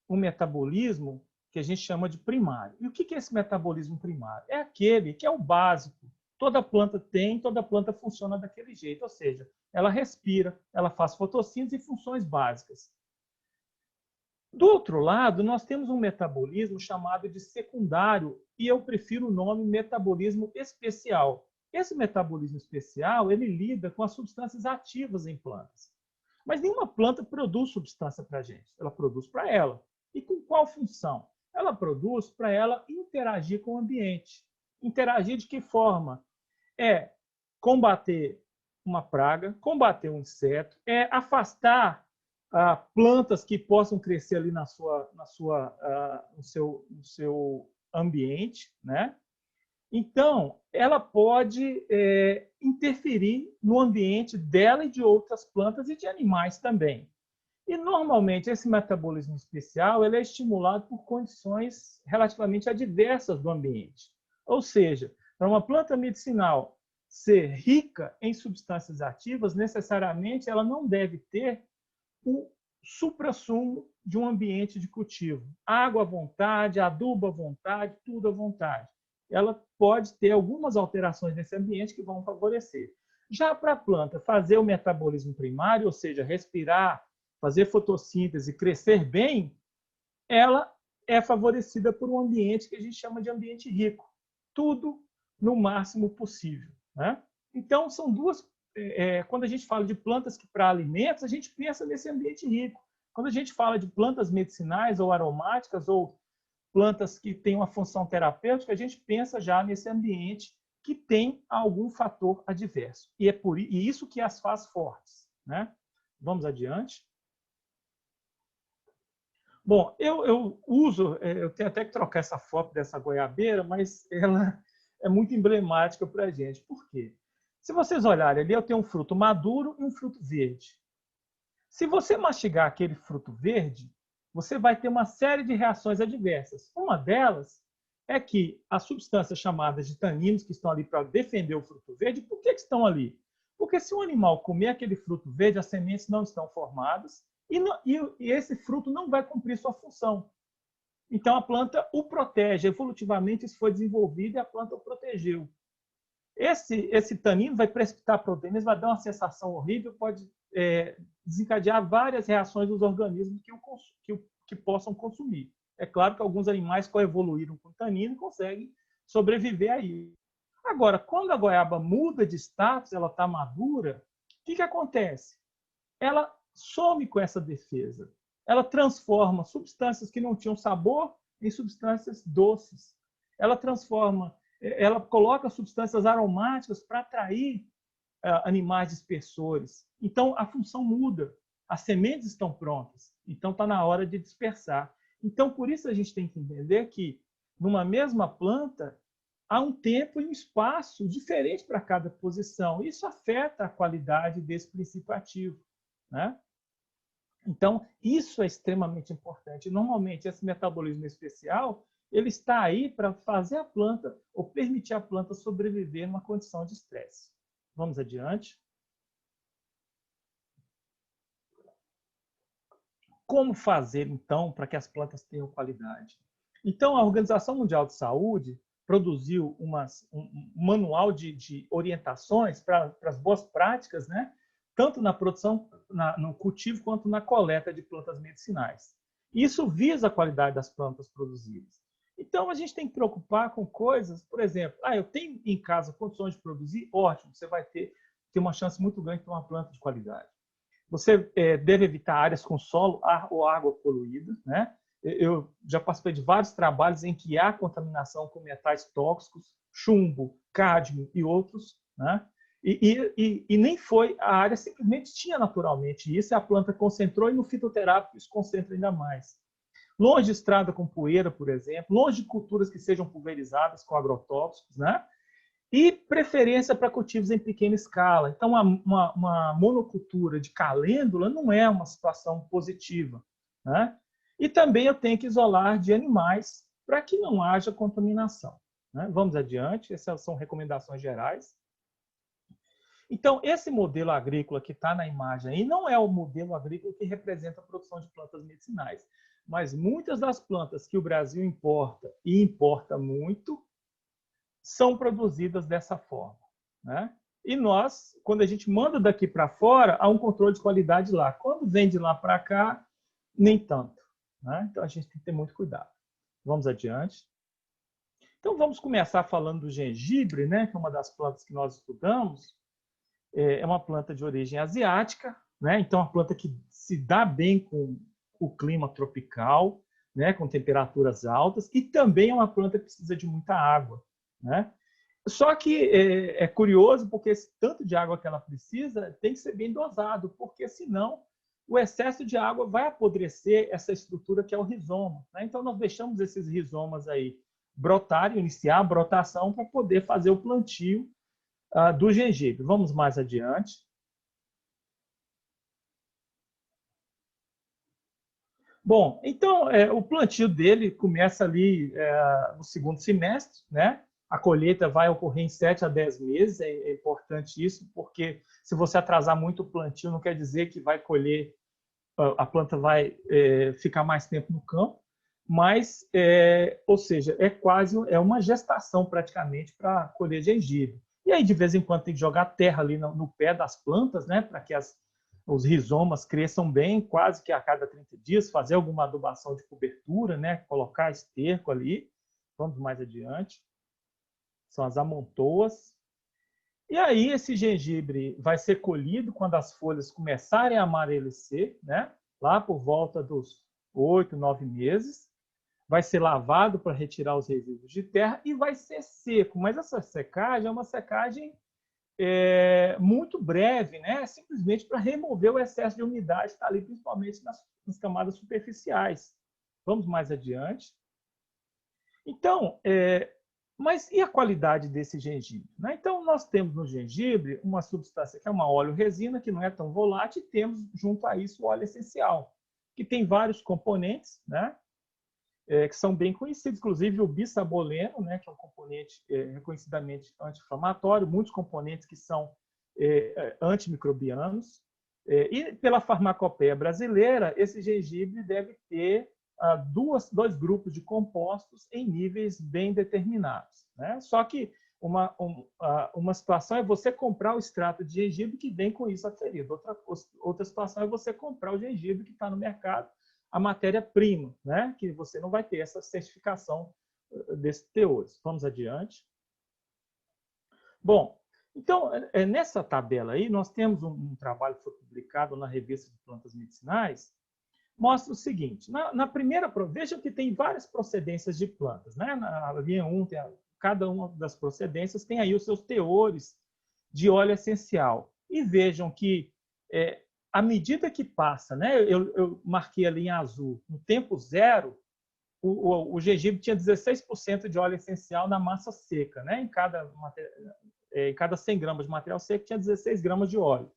um metabolismo que a gente chama de primário. E o que é esse metabolismo primário? É aquele que é o básico. Toda planta tem, toda planta funciona daquele jeito. Ou seja, ela respira, ela faz fotossíntese e funções básicas. Do outro lado, nós temos um metabolismo chamado de secundário, e eu prefiro o nome metabolismo especial. Esse metabolismo especial, ele lida com as substâncias ativas em plantas. Mas nenhuma planta produz substância para a gente. Ela produz para ela. E com qual função? Ela produz para ela interagir com o ambiente. Interagir de que forma? É combater uma praga, combater um inseto, é afastar plantas que possam crescer ali no seu ambiente, né? Então, ela pode interferir no ambiente dela e de outras plantas e de animais também. E, normalmente, esse metabolismo especial ele é estimulado por condições relativamente adversas do ambiente. Ou seja, para uma planta medicinal ser rica em substâncias ativas, necessariamente ela não deve ter o suprassumo de um ambiente de cultivo. Água à vontade, adubo à vontade, tudo à vontade. Ela pode ter algumas alterações nesse ambiente que vão favorecer. Já para a planta fazer o metabolismo primário, ou seja, respirar, fazer fotossíntese, crescer bem, ela é favorecida por um ambiente que a gente chama de ambiente rico. Tudo no máximo possível, né? Então, são duas... quando a gente fala de plantas que para alimentos, a gente pensa nesse ambiente rico. Quando a gente fala de plantas medicinais ou aromáticas ou plantas que têm uma função terapêutica, a gente pensa já nesse ambiente que tem algum fator adverso. E é isso que as faz fortes, né? Vamos adiante. Bom, eu tenho até que trocar essa foto dessa goiabeira, mas ela é muito emblemática para a gente. Por quê? Se vocês olharem ali, eu tenho um fruto maduro e um fruto verde. Se você mastigar aquele fruto verde, você vai ter uma série de reações adversas. Uma delas é que as substâncias chamadas de taninos, que estão ali para defender o fruto verde, por que estão ali? Porque se um animal comer aquele fruto verde, as sementes não estão formadas e esse fruto não vai cumprir sua função. Então, a planta o protege. Evolutivamente, isso foi desenvolvido e a planta o protegeu. Esse tanino vai precipitar proteínas, vai dar uma sensação horrível, pode desencadear várias reações dos organismos que possam consumir. É claro que alguns animais coevoluíram com tanino e conseguem sobreviver a isso. Agora, quando a goiaba muda de status, ela está madura, o que acontece? Ela some com essa defesa. Ela transforma substâncias que não tinham sabor em substâncias doces. Ela coloca substâncias aromáticas para atrair animais dispersores. Então, a função muda. As sementes estão prontas. Então, está na hora de dispersar. Então, por isso a gente tem que entender que, numa mesma planta, há um tempo e um espaço diferente para cada posição. Isso afeta a qualidade desse princípio ativo, né? Então, isso é extremamente importante. Normalmente, esse metabolismo especial ele está aí para fazer a planta ou permitir a planta sobreviver numa condição de estresse. Vamos adiante. Como fazer, então, para que as plantas tenham qualidade? Então, a Organização Mundial de Saúde produziu um manual de orientações para as boas práticas, né? Tanto na produção, no cultivo, quanto na coleta de plantas medicinais. Isso visa a qualidade das plantas produzidas. Então, a gente tem que preocupar com coisas, por exemplo, eu tenho em casa condições de produzir, ótimo, você vai ter uma chance muito grande de ter uma planta de qualidade. Você deve evitar áreas com solo ou água poluída, né? Eu já participei de vários trabalhos em que há contaminação com metais tóxicos, chumbo, cádmio e outros, né? E nem foi, a área simplesmente tinha naturalmente isso, e a planta concentrou e no fitoterápico isso concentra ainda mais. Longe de estrada com poeira, por exemplo, longe de culturas que sejam pulverizadas com agrotóxicos, né? E preferência para cultivos em pequena escala. Então, uma monocultura de calêndula não é uma situação positiva, né? E também eu tenho que isolar de animais para que não haja contaminação, né? Vamos adiante, essas são recomendações gerais. Então, esse modelo agrícola que está na imagem aí não é o modelo agrícola que representa a produção de plantas medicinais, mas muitas das plantas que o Brasil importa, e importa muito, são produzidas dessa forma, né? E nós, quando a gente manda daqui para fora, há um controle de qualidade lá. Quando vem de lá para cá, nem tanto, né? Então, a gente tem que ter muito cuidado. Vamos adiante. Então, vamos começar falando do gengibre, né? Que é uma das plantas que nós estudamos. É uma planta de origem asiática, né? Então, é uma planta que se dá bem com o clima tropical, né? Com temperaturas altas, e também é uma planta que precisa de muita água, né? Só que é curioso, porque esse tanto de água que ela precisa tem que ser bem dosado, porque senão o excesso de água vai apodrecer essa estrutura que é o rizoma, né? Então, nós deixamos esses rizomas aí brotarem, iniciar a brotação para poder fazer o plantio do gengibre. Vamos mais adiante. Bom, então, o plantio dele começa ali no segundo semestre, né? A colheita vai ocorrer em 7 a 10 meses, é importante isso, porque se você atrasar muito o plantio, não quer dizer que vai colher, a planta vai ficar mais tempo no campo, mas, ou seja, é uma gestação praticamente para colher gengibre. E aí, de vez em quando, tem que jogar terra ali no pé das plantas, né? Para que os rizomas cresçam bem, quase que a cada 30 dias, fazer alguma adubação de cobertura, né? Colocar esterco ali. Vamos mais adiante. São as amontoas. E aí, esse gengibre vai ser colhido quando as folhas começarem a amarecer, né? Lá por volta dos 8, 9 meses. Vai ser lavado para retirar os resíduos de terra e vai ser seco. Mas essa secagem é uma secagem muito breve, né? Simplesmente para remover o excesso de umidade que está ali, principalmente nas camadas superficiais. Vamos mais adiante. Então, mas e a qualidade desse gengibre, né? Então, nós temos no gengibre uma substância que é uma óleo-resina, que não é tão volátil, e temos junto a isso o óleo essencial, que tem vários componentes, né? Que são bem conhecidos, inclusive o bisaboleno, né, que é um componente reconhecidamente anti-inflamatório, muitos componentes que são antimicrobianos. E pela farmacopeia brasileira, esse gengibre deve ter dois grupos de compostos em níveis bem determinados, né? Só que uma situação é você comprar o extrato de gengibre que vem com isso aferido. Outra situação é você comprar o gengibre que está no mercado, a matéria-prima, né? Que você não vai ter essa certificação desses teores. Vamos adiante. Bom, então, nessa tabela aí, nós temos um trabalho que foi publicado na Revista de Plantas Medicinais, mostra o seguinte, na primeira, vejam que tem várias procedências de plantas, né? Na linha 1, cada uma das procedências tem aí os seus teores de óleo essencial. E vejam que à medida que passa, né, eu marquei ali em azul, no tempo zero, o gengibre tinha 16% de óleo essencial na massa seca, né? Em cada 100 gramas de material seco tinha 16 gramas de óleo.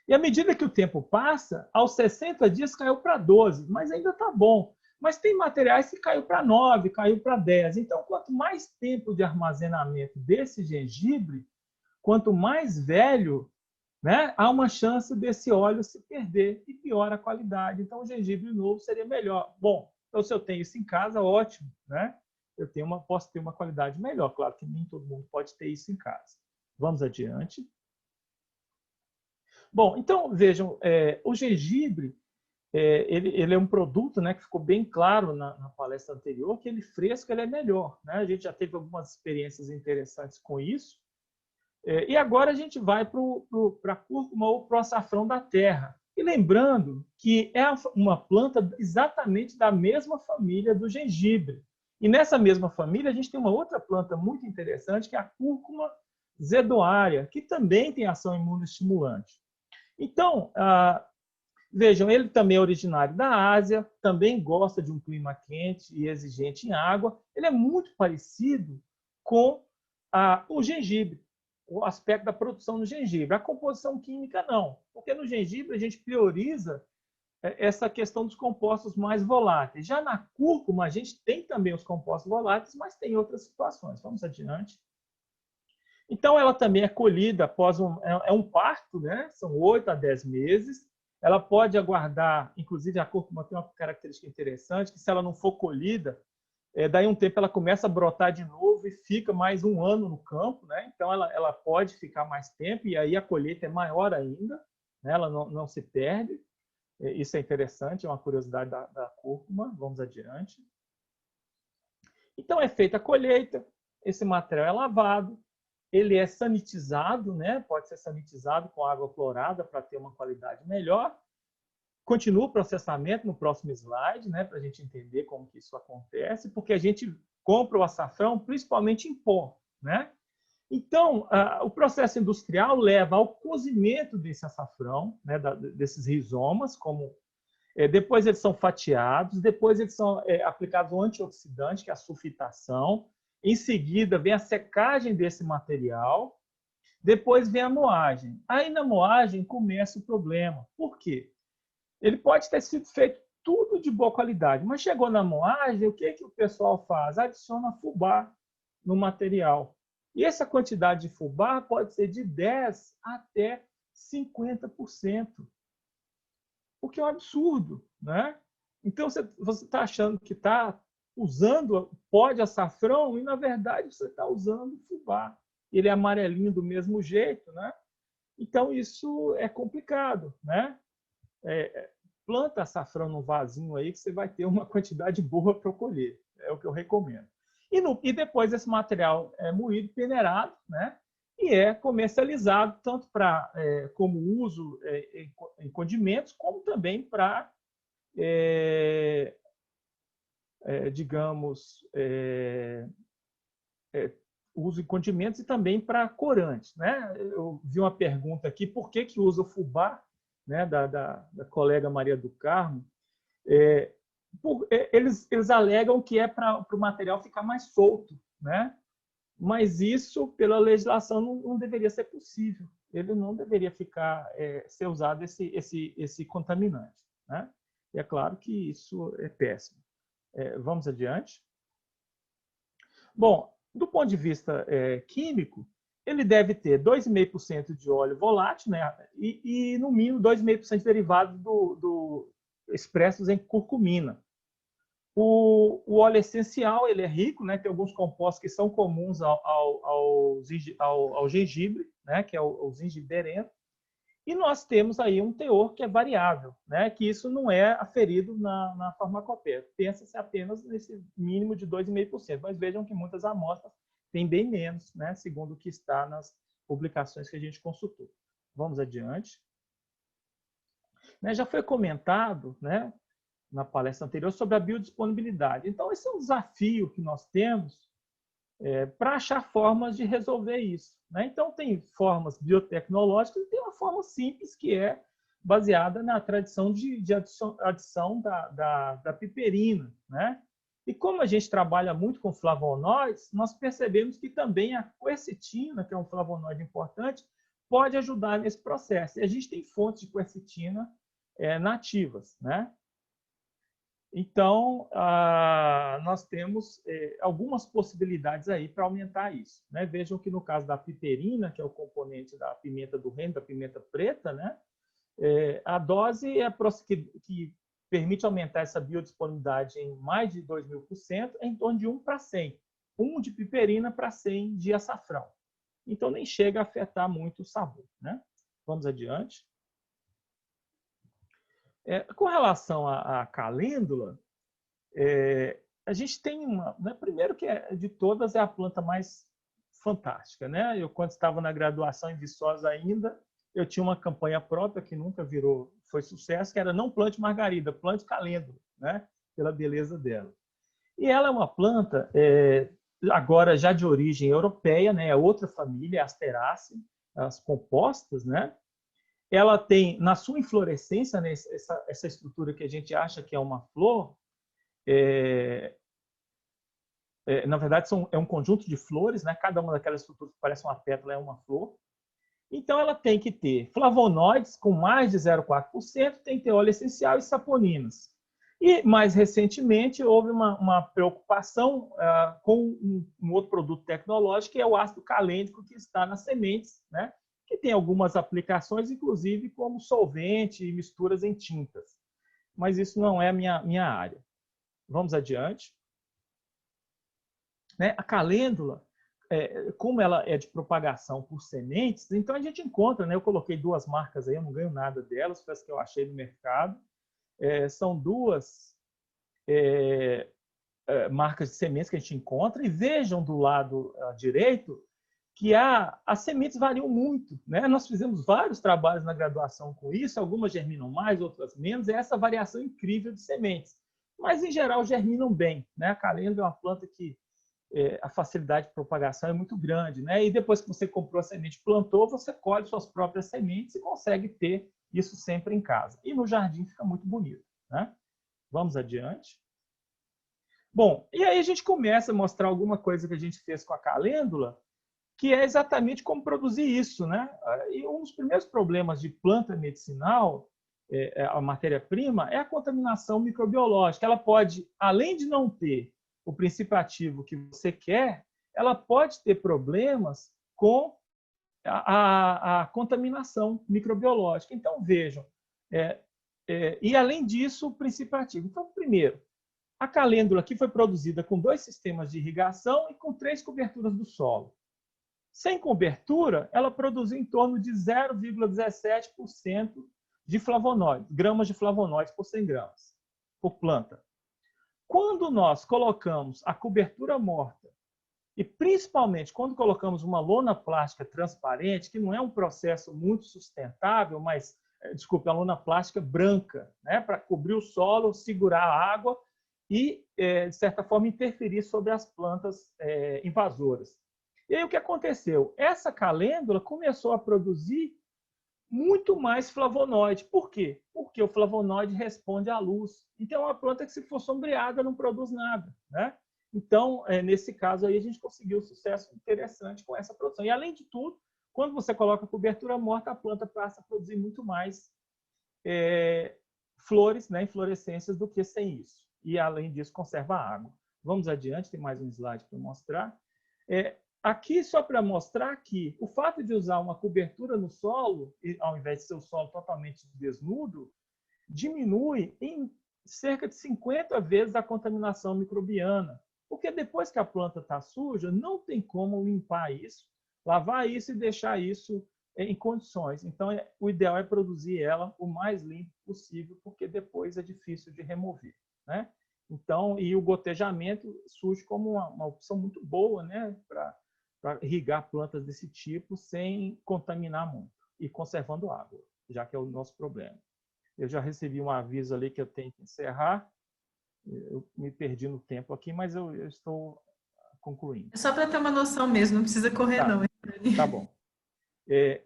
E à medida que o tempo passa, aos 60 dias caiu para 12, mas ainda está bom. Mas tem materiais que caiu para 9, caiu para 10. Então, quanto mais tempo de armazenamento desse gengibre, quanto mais velho, né, há uma chance desse óleo se perder e piora a qualidade. Então, o gengibre novo seria melhor. Bom, então, se eu tenho isso em casa, ótimo, né? Posso ter uma qualidade melhor. Claro que nem todo mundo pode ter isso em casa. Vamos adiante. Bom, então, vejam, o gengibre, ele é um produto, né, que ficou bem claro na palestra anterior, que ele fresco ele é melhor, né? A gente já teve algumas experiências interessantes com isso. E agora a gente vai para a cúrcuma ou para o açafrão da terra. E lembrando que é uma planta exatamente da mesma família do gengibre. E nessa mesma família a gente tem uma outra planta muito interessante, que é a cúrcuma zedoária, que também tem ação imunoestimulante. Então, vejam, ele também é originário da Ásia, também gosta de um clima quente e exigente em água. Ele é muito parecido com o gengibre, o aspecto da produção do gengibre. A composição química, não. Porque no gengibre a gente prioriza essa questão dos compostos mais voláteis. Já na cúrcuma, a gente tem também os compostos voláteis, mas tem outras situações. Vamos adiante. Então, ela também é colhida após um parto, né? São 8 a 10 meses. Ela pode aguardar, inclusive a cúrcuma tem uma característica interessante, que se ela não for colhida, daí um tempo ela começa a brotar de novo e fica mais um ano no campo, né? Então, ela pode ficar mais tempo e aí a colheita é maior ainda, né? Ela não se perde. Isso é interessante, é uma curiosidade da cúrcuma. Vamos adiante. Então, é feita a colheita, esse material é lavado, ele é sanitizado, né? Pode ser sanitizado com água clorada para ter uma qualidade melhor. Continua o processamento no próximo slide, né? Para a gente entender como que isso acontece, porque a gente compra o açafrão principalmente em pó, né? Então, o processo industrial leva ao cozimento desse açafrão, né? Desses rizomas, depois eles são fatiados, depois eles são aplicados um antioxidante, que é a sulfitação. Em seguida, vem a secagem desse material. Depois vem a moagem. Aí, na moagem, começa o problema. Por quê? Ele pode ter sido feito tudo de boa qualidade, mas chegou na moagem, o que o pessoal faz? Adiciona fubá no material. E essa quantidade de fubá pode ser de 10% até 50%. O que é um absurdo, né? Então, você está achando que está usando pó de açafrão e, na verdade, você está usando fubá. Ele é amarelinho do mesmo jeito, né? Então, isso é complicado, né? Planta açafrão no vasinho aí que você vai ter uma quantidade boa para colher. É o que eu recomendo. E depois esse material é moído, peneirado, né? E é comercializado tanto como uso em condimentos, como também para, digamos, uso em condimentos e também para corantes, né? Eu vi uma pergunta aqui, por que usa o fubá, né, da colega Maria do Carmo? Eles alegam que é para o material ficar mais solto, né? Mas isso, pela legislação, não deveria ser possível. Ele não deveria ser usado esse contaminante, né? E é claro que isso é péssimo. Vamos adiante. Bom, do ponto de vista químico, ele deve ter 2,5% de óleo volátil, né? E no mínimo, 2,5% de derivados expressos em curcumina. O óleo essencial ele é rico, né? Tem alguns compostos que são comuns ao gengibre, né? Que é o gingibereno. E nós temos aí um teor que é variável, né? Que isso não é aferido na farmacopeia. Pensa-se apenas nesse mínimo de 2,5%. Mas vejam que muitas amostras têm bem menos, né? Segundo o que está nas publicações que a gente consultou. Vamos adiante. Já foi comentado, né, na palestra anterior sobre a biodisponibilidade. Então, esse é um desafio que nós temos para achar formas de resolver isso, né? Então, tem formas biotecnológicas e tem uma forma simples que é baseada na tradição de adição da piperina, né? E como a gente trabalha muito com flavonoides, nós percebemos que também a quercetina, que é um flavonoide importante, pode ajudar nesse processo. E a gente tem fontes de quercetina nativas, né? Então, nós temos algumas possibilidades aí para aumentar isso, né? Vejam que no caso da piperina, que é o componente da pimenta do reino, da pimenta preta, né? A dose que permite aumentar essa biodisponibilidade em mais de 2.000% é em torno de 1 para 100. 1 de piperina para 100 de açafrão. Então, nem chega a afetar muito o sabor, né? Vamos adiante. Com relação à calêndula, a gente tem uma... Né, primeiro que de todas é a planta mais fantástica, né? Eu, quando estava na graduação em Viçosa ainda, eu tinha uma campanha própria que nunca foi sucesso, que era não plante margarida, plante calêndula, né? Pela beleza dela. E ela é uma planta, agora já de origem europeia, né? É outra família, Asteraceae, as compostas, né? Ela tem, na sua inflorescência, né, essa estrutura que a gente acha que é uma flor, Na verdade, é um conjunto de flores, né? Cada uma daquelas estruturas que parece uma pétala é uma flor. Então, ela tem que ter flavonoides com mais de 0,4%, tem que ter óleo essencial e saponinas. E, mais recentemente, houve uma preocupação com um outro produto tecnológico, que é o ácido calêndico, que está nas sementes, né? Que tem algumas aplicações, inclusive como solvente e misturas em tintas. Mas isso não é a minha área. Vamos adiante. Né? A calêndula, como ela é de propagação por sementes, então a gente encontra, né? Eu coloquei 2 marcas aí, eu não ganho nada delas, foi as que eu achei no mercado. São 2 marcas de sementes que a gente encontra, e vejam do lado direito que as sementes variam muito, né? Nós fizemos vários trabalhos na graduação com isso, algumas germinam mais, outras menos, essa variação incrível de sementes. Mas, em geral, germinam bem, né? A calêndula é uma planta que a facilidade de propagação é muito grande, né? E depois que você comprou a semente, plantou, você colhe suas próprias sementes e consegue ter isso sempre em casa. E no jardim fica muito bonito, né? Vamos adiante. Bom, e aí a gente começa a mostrar alguma coisa que a gente fez com a calêndula, que é exatamente como produzir isso, né? E um dos primeiros problemas de planta medicinal, a matéria-prima, é a contaminação microbiológica. Ela pode, além de não ter o princípio ativo que você quer, ela pode ter problemas com a contaminação microbiológica. Então, vejam, e além disso, o princípio ativo. Então, primeiro, a calêndula aqui foi produzida com 2 sistemas de irrigação e com 3 coberturas do solo. Sem cobertura, ela produziu em torno de 0,17% de flavonoides, gramas de flavonoides por 100 gramas, por planta. Quando nós colocamos a cobertura morta, e principalmente quando colocamos uma lona plástica transparente, que não é um processo muito sustentável, mas, desculpe, a lona plástica branca, né, para cobrir o solo, segurar a água e, de certa forma, interferir sobre as plantas invasoras. E aí o que aconteceu? Essa calêndula começou a produzir muito mais flavonoide. Por quê? Porque o flavonoide responde à luz. Então, é uma planta que, se for sombreada, não produz nada, né? Então, nesse caso aí, a gente conseguiu um sucesso interessante com essa produção. E, além de tudo, quando você coloca cobertura morta, a planta passa a produzir muito mais flores, né, inflorescências, do que sem isso. E, além disso, conserva a água. Vamos adiante, tem mais um slide para mostrar. Aqui, só para mostrar que o fato de usar uma cobertura no solo, ao invés de ser o solo totalmente desnudo, diminui em cerca de 50 vezes a contaminação microbiana. Porque depois que a planta está suja, não tem como limpar isso, lavar isso e deixar isso em condições. Então, o ideal é produzir ela o mais limpo possível, porque depois é difícil de remover, né? Então, e o gotejamento surge como uma opção muito boa, né, para irrigar plantas desse tipo sem contaminar muito e conservando água, já que é o nosso problema. Eu já recebi um aviso ali que eu tenho que encerrar. Eu me perdi no tempo aqui, mas eu estou concluindo. É só para ter uma noção mesmo, não precisa correr, Tá. não. Tá bom.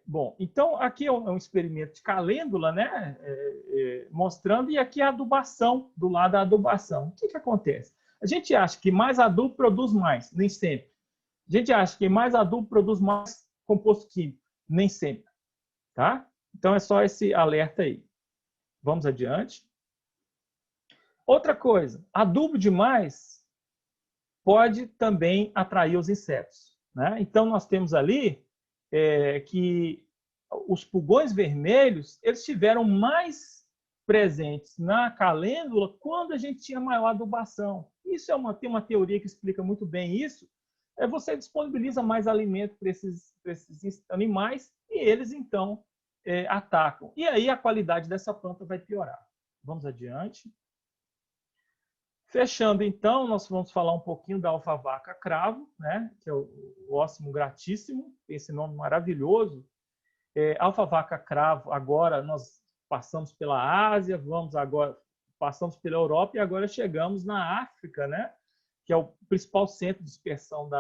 Bom, então aqui é um experimento de calêndula, né? Mostrando, e aqui a adubação, do lado da adubação. O que acontece? A gente acha que mais adubo produz mais, nem sempre. A gente acha que mais adubo produz mais composto químico, nem sempre. Tá? Então é só esse alerta aí. Vamos adiante. Outra coisa, adubo demais pode também atrair os insetos, né? Então nós temos ali que os pulgões vermelhos, eles estiveram mais presentes na calêndula quando a gente tinha maior adubação. Isso tem uma teoria que explica muito bem isso. Você disponibiliza mais alimento para esses animais e eles, então, atacam. E aí a qualidade dessa planta vai piorar. Vamos adiante. Fechando, então, nós vamos falar um pouquinho da alfavaca cravo, né, que é o ósimo gratíssimo, esse nome maravilhoso. Alfavaca cravo, agora nós passamos pela Ásia, passamos pela Europa e agora chegamos na África, né, que é o principal centro de dispersão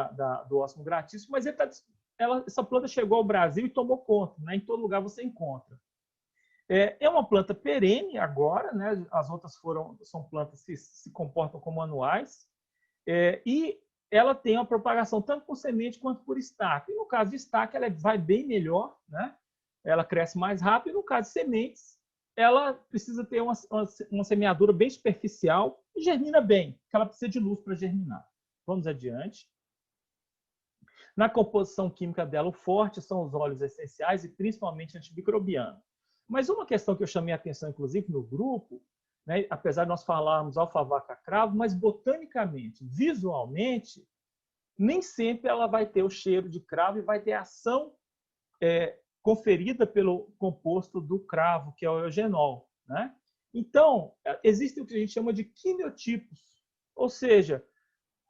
do ósimo gratíssimo, mas essa planta chegou ao Brasil e tomou conta, né, em todo lugar você encontra. É uma planta perene agora, né? As outras são plantas que se comportam como anuais. E ela tem uma propagação tanto por semente quanto por estaca. E no caso de estaca, ela vai bem melhor, né? Ela cresce mais rápido. E no caso de sementes, ela precisa ter uma semeadura bem superficial e germina bem, porque ela precisa de luz para germinar. Vamos adiante. Na composição química dela, o forte são os óleos essenciais e principalmente antimicrobianos. Mas uma questão que eu chamei a atenção, inclusive, no grupo, né, apesar de nós falarmos alfavaca cravo, mas botanicamente, visualmente, nem sempre ela vai ter o cheiro de cravo e vai ter ação conferida pelo composto do cravo, que é o eugenol, né? Então, existe o que a gente chama de quimiotipos, ou seja,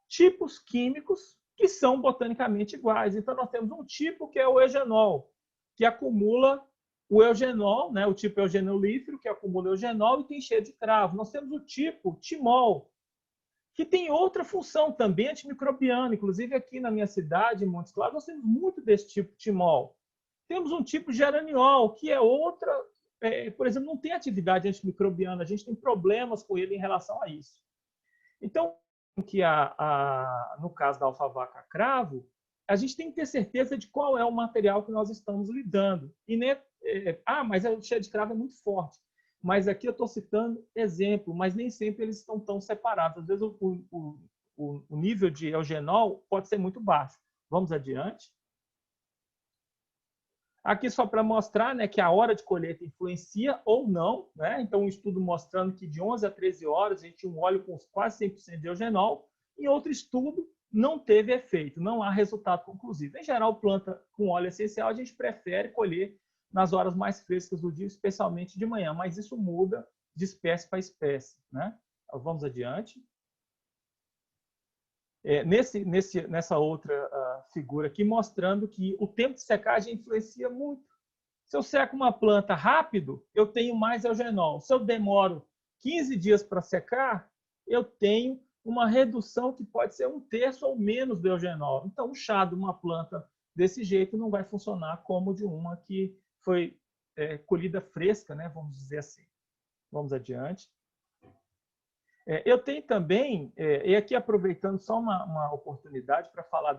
tipos químicos que são botanicamente iguais. Então, nós temos um tipo que é o eugenol, que acumula o eugenol, né? O tipo eugenolífero, que acumula eugenol e tem cheiro de cravo. Nós temos o tipo timol, que tem outra função também antimicrobiana. Inclusive, aqui na minha cidade, em Montes Claros, nós temos muito desse tipo timol. Temos um tipo geraniol, que é outra, por exemplo, não tem atividade antimicrobiana. A gente tem problemas com ele em relação a isso. Então, que no caso da alfavaca cravo, a gente tem que ter certeza de qual é o material que nós estamos lidando. E mas o cheiro de cravo é muito forte. Mas aqui eu estou citando exemplo, mas nem sempre eles estão tão separados. Às vezes o nível de eugenol pode ser muito baixo. Vamos adiante. Aqui só para mostrar, né, que a hora de colheita influencia ou não, né? Então, um estudo mostrando que de 11 a 13 horas a gente tinha um óleo com quase 100% de eugenol. Em outro estudo, não teve efeito, não há resultado conclusivo. Em geral, planta com óleo essencial, a gente prefere colher nas horas mais frescas do dia, especialmente de manhã, mas isso muda de espécie para espécie, né? Vamos adiante. Nessa outra figura aqui, mostrando que o tempo de secagem influencia muito. Se eu seco uma planta rápido, eu tenho mais eugenol. Se eu demoro 15 dias para secar, eu tenho uma redução que pode ser 1/3 ou menos do eugenol. Então, o chá de uma planta desse jeito não vai funcionar como de uma que foi colhida fresca, né? Vamos dizer assim. Vamos adiante. Eu tenho também, e aqui aproveitando só uma oportunidade para falar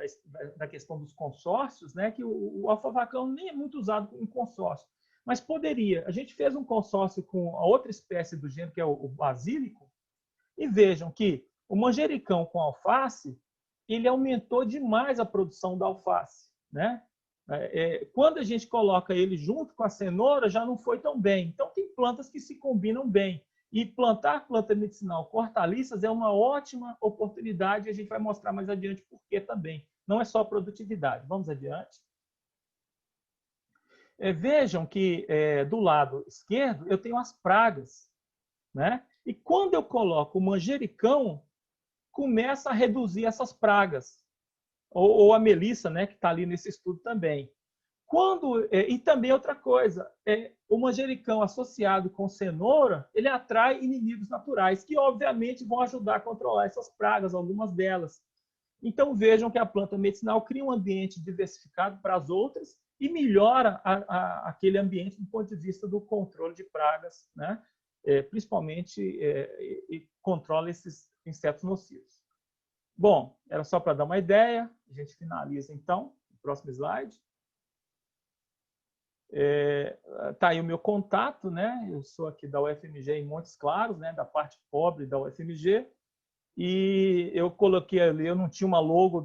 da questão dos consórcios, né, que o alfavacão nem é muito usado em consórcio, mas poderia. A gente fez um consórcio com a outra espécie do gênero, que é o basílico, e vejam que o manjericão com alface, ele aumentou demais a produção da alface, né? Quando a gente coloca ele junto com a cenoura, já não foi tão bem. Então, tem plantas que se combinam bem. E plantar planta medicinal com hortaliças é uma ótima oportunidade, e a gente vai mostrar mais adiante por que também. Não é só produtividade. Vamos adiante. Vejam que do lado esquerdo eu tenho as pragas, né? E quando eu coloco o manjericão, começa a reduzir essas pragas. Ou a melissa, né, que está ali nesse estudo também. E também outra coisa, o manjericão associado com cenoura, ele atrai inimigos naturais, que obviamente vão ajudar a controlar essas pragas, algumas delas. Então vejam que a planta medicinal cria um ambiente diversificado para as outras e melhora aquele ambiente do ponto de vista do controle de pragas, né? Principalmente e controla esses insetos nocivos. Bom, era só para dar uma ideia, a gente finaliza então, o próximo slide. Tá aí o meu contato, né? Eu sou aqui da UFMG em Montes Claros, né? Da parte pobre da UFMG, e eu coloquei ali, eu não tinha uma logo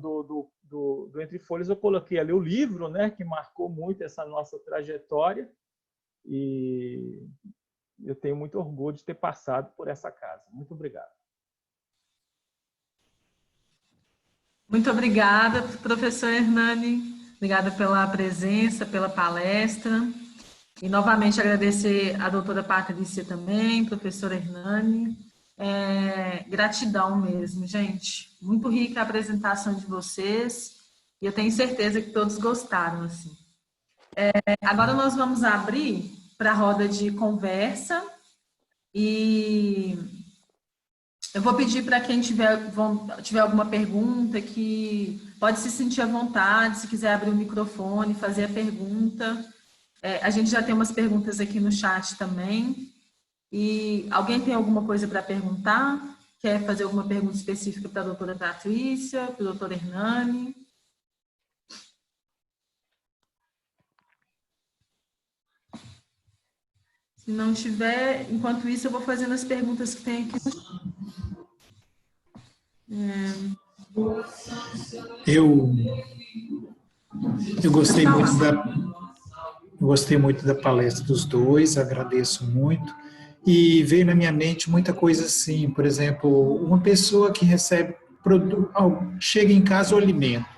do Entre Folhas, eu coloquei ali o livro, né? Que marcou muito essa nossa trajetória, e eu tenho muito orgulho de ter passado por essa casa. Muito obrigado. Muito obrigada, professor Hernani. Obrigada pela presença, pela palestra. E, novamente, agradecer a doutora Patrícia também, professora Hernani. Gratidão mesmo, gente. Muito rica a apresentação de vocês. E eu tenho certeza que todos gostaram, assim. Agora nós vamos abrir para a roda de conversa. E eu vou pedir para quem tiver alguma pergunta que pode se sentir à vontade, se quiser abrir o microfone, fazer a pergunta. A gente já tem umas perguntas aqui no chat também. E alguém tem alguma coisa para perguntar? quer fazer alguma pergunta específica para a doutora Patrícia, para o doutor Hernani? Se não tiver, enquanto isso, eu vou fazendo as perguntas que tem aqui. Eu gostei muito da palestra dos dois, agradeço muito. E veio na minha mente muita coisa assim, por exemplo, uma pessoa que chega em casa o alimento,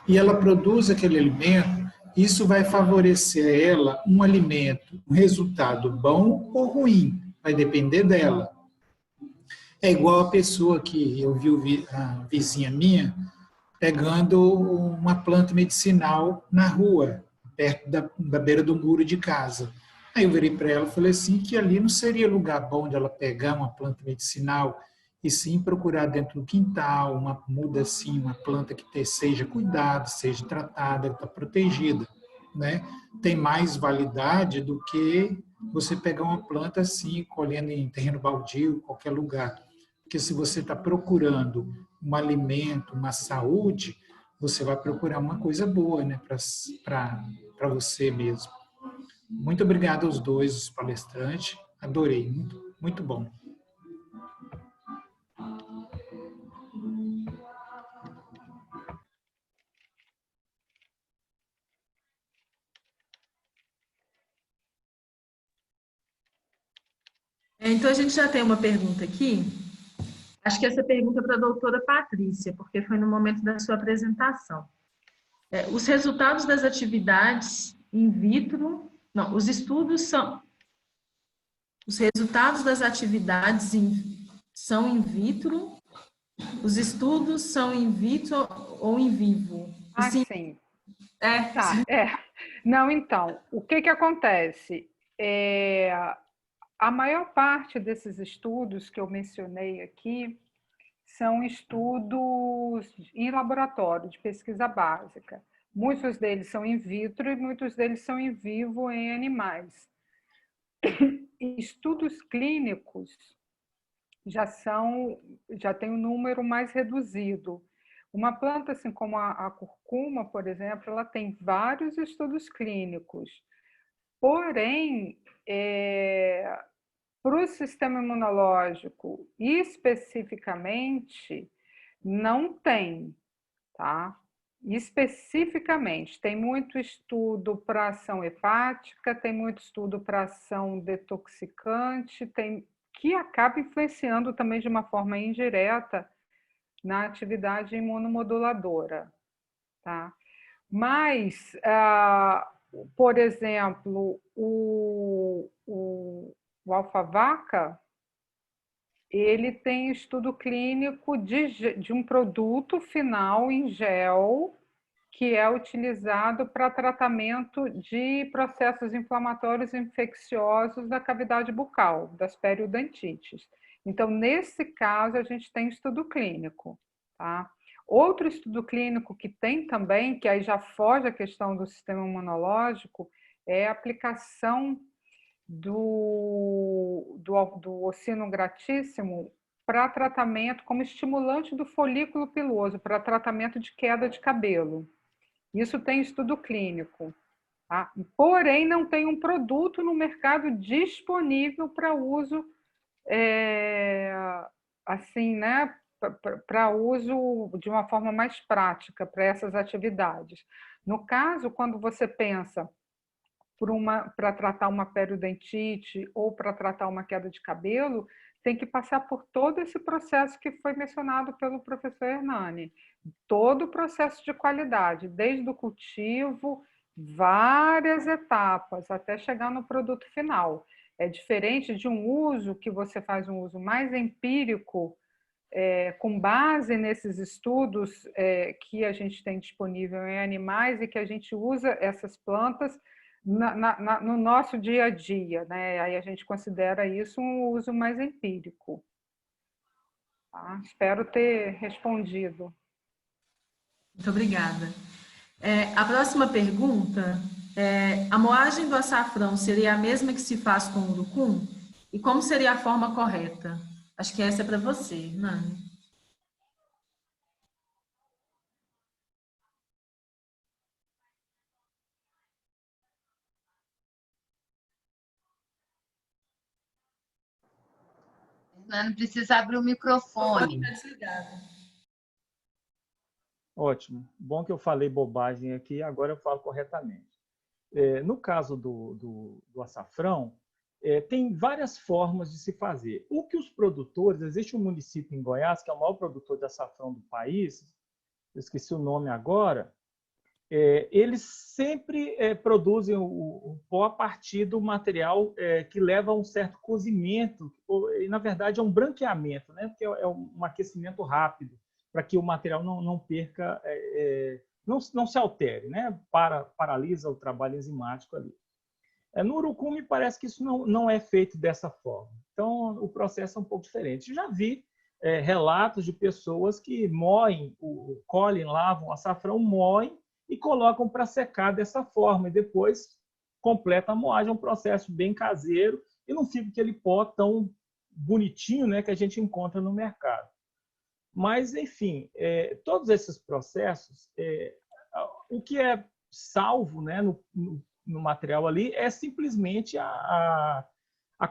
e ela produz aquele alimento, isso vai favorecer a ela um alimento, um resultado bom ou ruim, vai depender dela. É igual a pessoa que eu vi, a vizinha minha, pegando uma planta medicinal na rua, perto da beira do muro de casa. Aí eu virei para ela e falei assim, que ali não seria lugar bom de ela pegar uma planta medicinal e sim procurar dentro do quintal, uma muda assim, uma planta que seja cuidada, seja tratada, está protegida, né? Tem mais validade do que você pegar uma planta assim, colhendo em terreno baldio, qualquer lugar. Porque se você está procurando um alimento, uma saúde, você vai procurar uma coisa boa, né, para você mesmo. Muito obrigado aos dois, os palestrantes. Adorei, muito, muito bom. Então, a gente já tem uma pergunta aqui. Acho que essa pergunta é para a doutora Patrícia, porque foi no momento da sua apresentação. Os resultados das atividades in vitro... Não, os estudos são... Os resultados das atividades são in vitro? Os estudos são in vitro ou in vivo? Sim. Não, então, o que acontece? A maior parte desses estudos que eu mencionei aqui são estudos em laboratório, de pesquisa básica. Muitos deles são in vitro e muitos deles são in vivo em animais. Estudos clínicos já tem um número mais reduzido. Uma planta assim como a curcuma, por exemplo, ela tem vários estudos clínicos. Porém, para o sistema imunológico, especificamente, não tem, tá? Especificamente, tem muito estudo para ação hepática, tem muito estudo para ação detoxicante, que acaba influenciando também de uma forma indireta na atividade imunomoduladora, tá? Mas, por exemplo, o alfavaca, ele tem estudo clínico de um produto final em gel que é utilizado para tratamento de processos inflamatórios infecciosos da cavidade bucal, das periodontites. Então, nesse caso, a gente tem estudo clínico, tá? Outro estudo clínico que tem também, que aí já foge a questão do sistema imunológico, é a aplicação do ocino gratíssimo para tratamento, como estimulante do folículo piloso, para tratamento de queda de cabelo. Isso tem estudo clínico, tá? Porém, não tem um produto no mercado disponível para uso, assim, né? Para uso de uma forma mais prática para essas atividades. No caso, quando você pensa para tratar uma periodontite ou para tratar uma queda de cabelo, tem que passar por todo esse processo que foi mencionado pelo professor Hernani. Todo o processo de qualidade, desde o cultivo, várias etapas, até chegar no produto final. É diferente de um uso que você faz um uso mais empírico, com base nesses estudos que a gente tem disponível em animais e que a gente usa essas plantas no nosso dia a dia, né? Aí a gente considera isso um uso mais empírico. Tá? Espero ter respondido. Muito obrigada. A próxima pergunta é: a moagem do açafrão seria a mesma que se faz com o urucum? E como seria a forma correta? Acho que essa é para você, Nani. Fernando precisa abrir o microfone. Está desligado. Ótimo. Bom que eu falei bobagem aqui, agora eu falo corretamente. No caso do açafrão, tem várias formas de se fazer. O que os produtores, existe um município em Goiás, que é o maior produtor de açafrão do país, eu esqueci o nome agora, eles sempre produzem o pó a partir do material que leva a um certo cozimento, e na verdade é um branqueamento, né? Porque é um aquecimento rápido, para que o material não perca, não se altere, né? Paralisa o trabalho enzimático ali. No urucum, me parece que isso não é feito dessa forma. Então, o processo é um pouco diferente. Já vi relatos de pessoas que moem, colhem, lavam o açafrão, moem e colocam para secar dessa forma. E depois completa a moagem, é um processo bem caseiro e não fica aquele pó tão bonitinho, né, que a gente encontra no mercado. Mas, enfim, todos esses processos, o que é salvo, né, no material ali é simplesmente a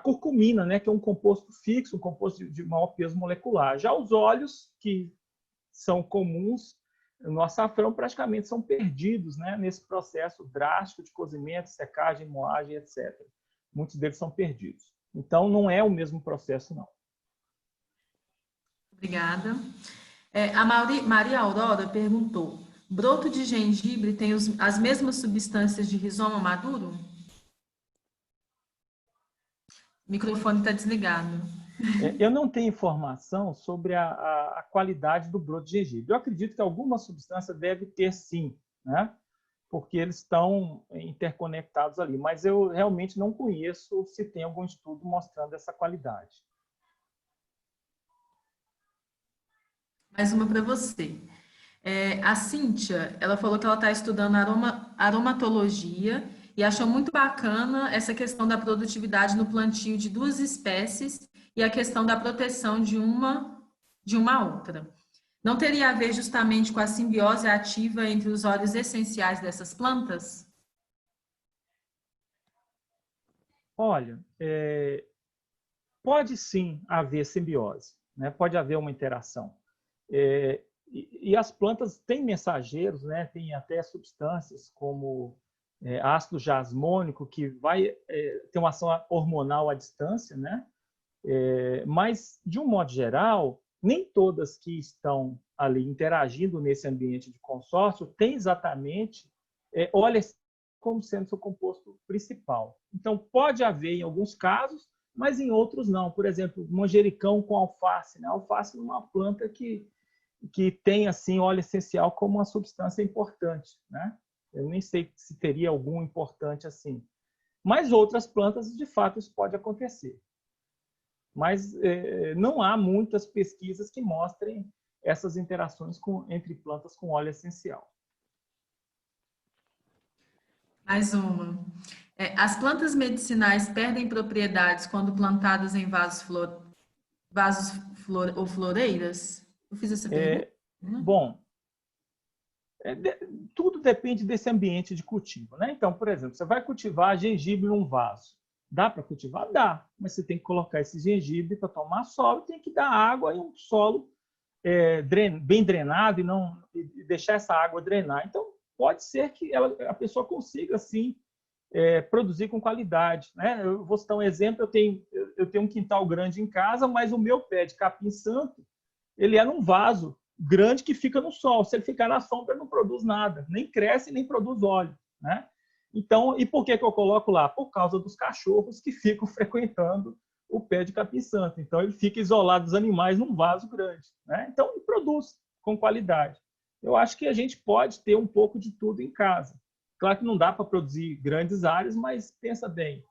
curcumina, né, que é um composto fixo, um composto de maior peso molecular. Já os óleos, que são comuns no açafrão, praticamente são perdidos, né, nesse processo drástico de cozimento, secagem, moagem, etc. Muitos deles são perdidos. Então, não é o mesmo processo, não. Obrigada. A Maria Aurora perguntou: broto de gengibre tem as mesmas substâncias de rizoma maduro? O microfone está desligado. Eu não tenho informação sobre a qualidade do broto de gengibre. Eu acredito que alguma substância deve ter, sim, né? Porque eles estão interconectados ali. Mas eu realmente não conheço se tem algum estudo mostrando essa qualidade. Mais uma para você. A Cíntia, ela falou que ela está estudando aromatologia e achou muito bacana essa questão da produtividade no plantio de duas espécies e a questão da proteção de uma outra. Não teria a ver justamente com a simbiose ativa entre os óleos essenciais dessas plantas? Olha, pode sim haver simbiose, né? Pode haver uma interação. E as plantas têm mensageiros, né? Tem até substâncias como ácido jasmônico, que vai ter uma ação hormonal à distância, né? Mas, de um modo geral, nem todas que estão ali interagindo nesse ambiente de consórcio têm exatamente óleo como sendo seu composto principal. Então, pode haver em alguns casos, mas em outros não. Por exemplo, manjericão com alface, né? A alface é uma planta que tem assim óleo essencial como uma substância importante, né? Eu nem sei se teria algum importante assim. Mas outras plantas, de fato, isso pode acontecer. Mas não há muitas pesquisas que mostrem essas interações entre plantas com óleo essencial. Mais uma. As plantas medicinais perdem propriedades quando plantadas em vasos ou floreiras? Eu fiz essa pergunta. Bom, tudo depende desse ambiente de cultivo, né? Então, por exemplo, você vai cultivar gengibre num vaso. Dá para cultivar? Dá, mas você tem que colocar esse gengibre para tomar sol e tem que dar água em um solo bem drenado e deixar essa água drenar. Então, pode ser que a pessoa consiga, sim, produzir com qualidade, né? Eu vou citar um exemplo, eu tenho um quintal grande em casa, mas o meu pé de capim-santo, ele é num vaso grande que fica no sol. Se ele ficar na sombra, ele não produz nada, nem cresce, nem produz óleo, né? Então, e por que eu coloco lá? Por causa dos cachorros que ficam frequentando o pé de capim-santo. Então, ele fica isolado dos animais num vaso grande, né? Então, ele produz com qualidade. Eu acho que a gente pode ter um pouco de tudo em casa. Claro que não dá para produzir grandes áreas, mas pensa bem,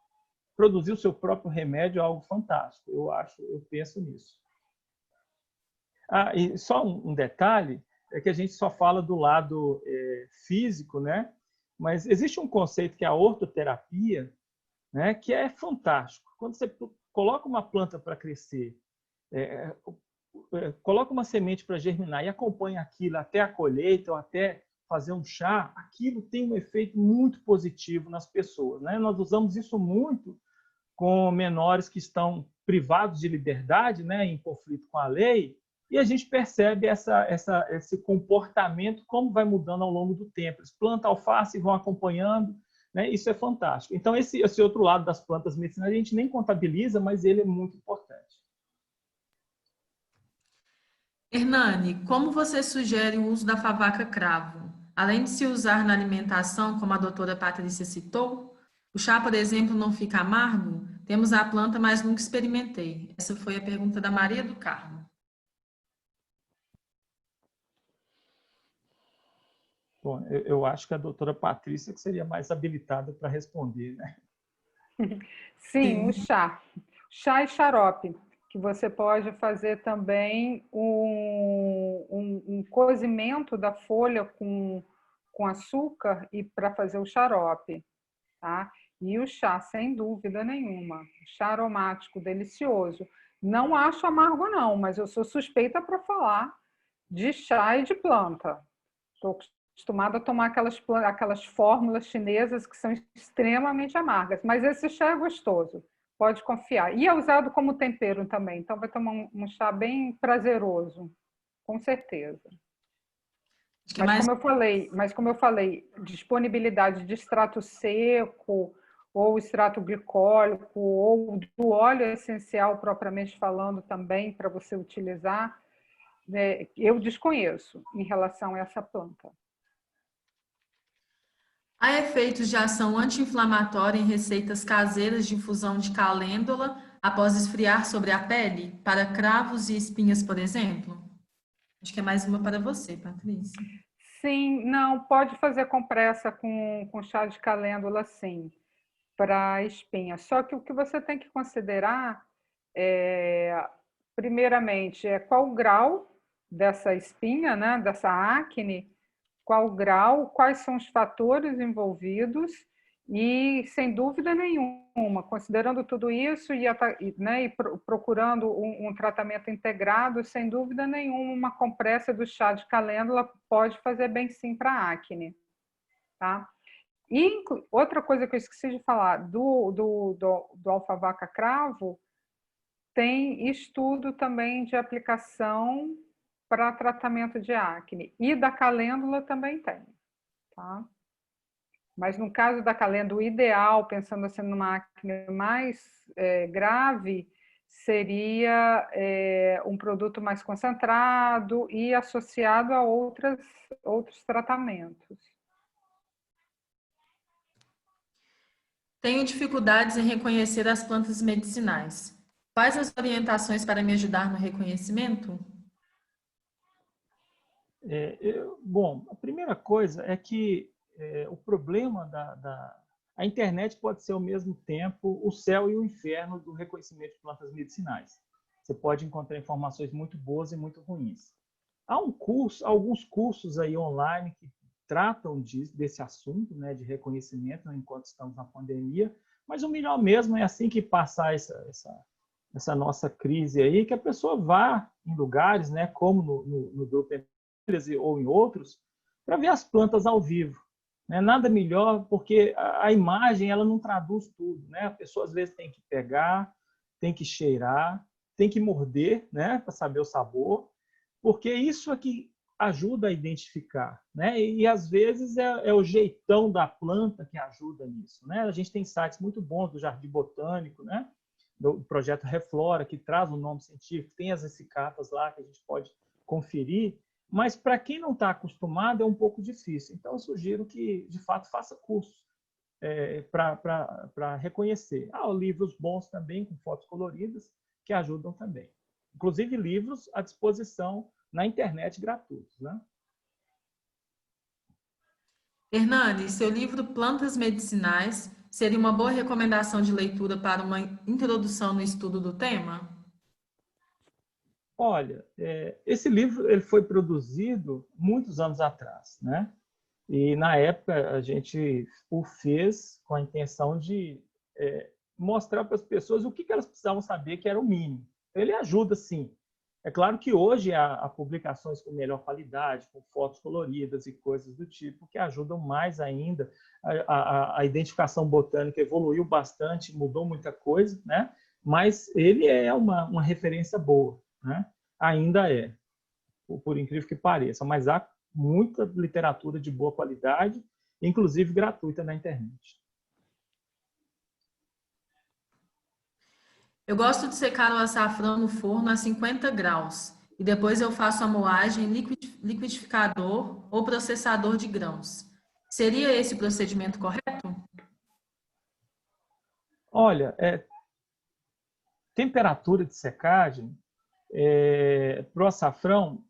produzir o seu próprio remédio é algo fantástico. Eu penso nisso. E só um detalhe, é que a gente só fala do lado físico, né? Mas existe um conceito que é a ortoterapia, né? Que é fantástico. Quando você coloca uma planta para crescer coloca uma semente para germinar e acompanha aquilo até a colheita ou até fazer um chá, aquilo tem um efeito muito positivo nas pessoas, né? Nós usamos isso muito com menores que estão privados de liberdade, né, em conflito com a lei, e a gente percebe esse comportamento, como vai mudando ao longo do tempo. Eles plantam alface e vão acompanhando, né? Isso é fantástico. Então, esse outro lado das plantas medicinais a gente nem contabiliza, mas ele é muito importante. Hernani, como você sugere o uso da favaca cravo? Além de se usar na alimentação, como a doutora Patrícia citou, o chá, por exemplo, não fica amargo? Temos a planta, mas nunca experimentei. Essa foi a pergunta da Maria do Carmo. Bom, eu acho que a doutora Patrícia que seria mais habilitada para responder, né? Sim, o chá. Chá e xarope, que você pode fazer também um cozimento da folha com açúcar e para fazer o xarope, tá? E o chá, sem dúvida nenhuma, chá aromático, delicioso. Não acho amargo não, mas eu sou suspeita para falar de chá e de planta. Estou acostumada a tomar aquelas fórmulas chinesas que são extremamente amargas, mas esse chá é gostoso, pode confiar. E é usado como tempero também, então vai tomar um chá bem prazeroso, com certeza. Mas como eu falei, disponibilidade de extrato seco, ou extrato glicólico, ou do óleo essencial propriamente falando também para você utilizar, né, eu desconheço em relação a essa planta. Há efeitos de ação anti-inflamatória em receitas caseiras de infusão de calêndula após esfriar sobre a pele, para cravos e espinhas, por exemplo? Acho que é mais uma para você, Patrícia. Sim, não, pode fazer compressa com chá de calêndula, sim, para espinha. Só que o que você tem que considerar, primeiramente, é qual o grau dessa espinha, né, dessa acne, qual o grau, quais são os fatores envolvidos e, sem dúvida nenhuma, considerando tudo isso e procurando um tratamento integrado, sem dúvida nenhuma, uma compressa do chá de calêndula pode fazer bem sim para a acne. Tá? E outra coisa que eu esqueci de falar, do alfavaca cravo, tem estudo também de aplicação para tratamento de acne. E da calêndula também tem. Tá? Mas no caso da calêndula, o ideal, pensando assim numa acne mais grave, seria um produto mais concentrado e associado a outros tratamentos. Tenho dificuldades em reconhecer as plantas medicinais. Quais as orientações para me ajudar no reconhecimento? Bom, a primeira coisa é que o problema a internet pode ser ao mesmo tempo o céu e o inferno do reconhecimento de plantas medicinais. Você pode encontrar informações muito boas e muito ruins. Há alguns cursos aí online que tratam desse assunto, né, de reconhecimento, né, enquanto estamos na pandemia, mas o melhor mesmo é assim que passar essa nossa crise aí, que a pessoa vá em lugares, né, como no grupo ou em outros, para ver as plantas ao vivo. Né? Nada melhor, porque a imagem ela não traduz tudo. Né? A pessoa às vezes tem que pegar, tem que cheirar, tem que morder, né, para saber o sabor, porque isso é que ajuda a identificar. Né? E às vezes é o jeitão da planta que ajuda nisso. Né? A gente tem sites muito bons do Jardim Botânico, né? Do projeto Reflora, que traz o nome científico, tem as essicatas lá que a gente pode conferir, mas para quem não está acostumado é um pouco difícil. Então, eu sugiro que, de fato, faça cursos para reconhecer. Há livros bons também, com fotos coloridas, que ajudam também. Inclusive, livros à disposição na internet gratuitos. Né? Hernani, seu livro Plantas Medicinais seria uma boa recomendação de leitura para uma introdução no estudo do tema? Olha, esse livro ele foi produzido muitos anos atrás, né? E na época a gente o fez com a intenção de mostrar para as pessoas o que elas precisavam saber, que era o mínimo. ele ajuda sim. É claro que hoje há publicações com melhor qualidade, com fotos coloridas e coisas do tipo, que ajudam mais ainda. A identificação botânica evoluiu bastante, mudou muita coisa, né? Mas ele é uma referência boa, né? Ainda é, por incrível que pareça. Mas há muita literatura de boa qualidade, inclusive gratuita na internet. Eu gosto de secar o açafrão no forno a 50 graus e depois eu faço a moagem em liquidificador ou processador de grãos. Seria esse o procedimento correto? Olha, temperatura de secagem para o açafrão,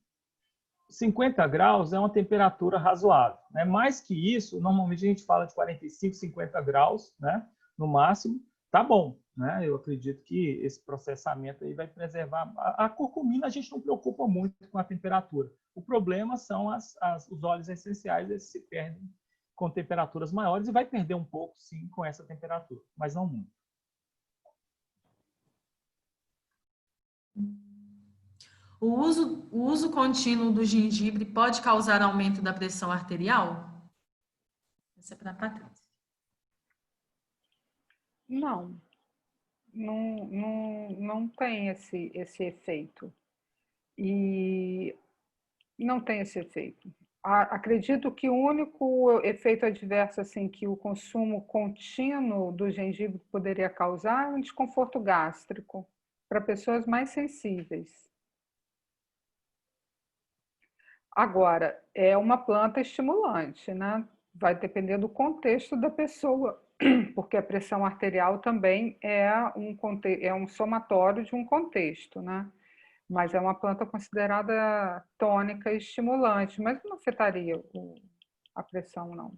50 graus é uma temperatura razoável, né? Mais que isso, normalmente a gente fala de 45, 50 graus, né? No máximo, tá bom, né? Eu acredito que esse processamento aí vai preservar. A curcumina a gente não preocupa muito com a temperatura. O problema são os óleos essenciais, eles se perdem com temperaturas maiores e vai perder um pouco, sim, com essa temperatura, mas não muito. O uso contínuo do gengibre pode causar aumento da pressão arterial? Essa é para a Patrícia. Não, não tem esse efeito. E não tem esse efeito. Acredito que o único efeito adverso assim, que o consumo contínuo do gengibre poderia causar é um desconforto gástrico para pessoas mais sensíveis. Agora, é uma planta estimulante, né? Vai depender do contexto da pessoa, porque a pressão arterial também é um somatório de um contexto, né? Mas é uma planta considerada tônica e estimulante, mas não afetaria a pressão, não.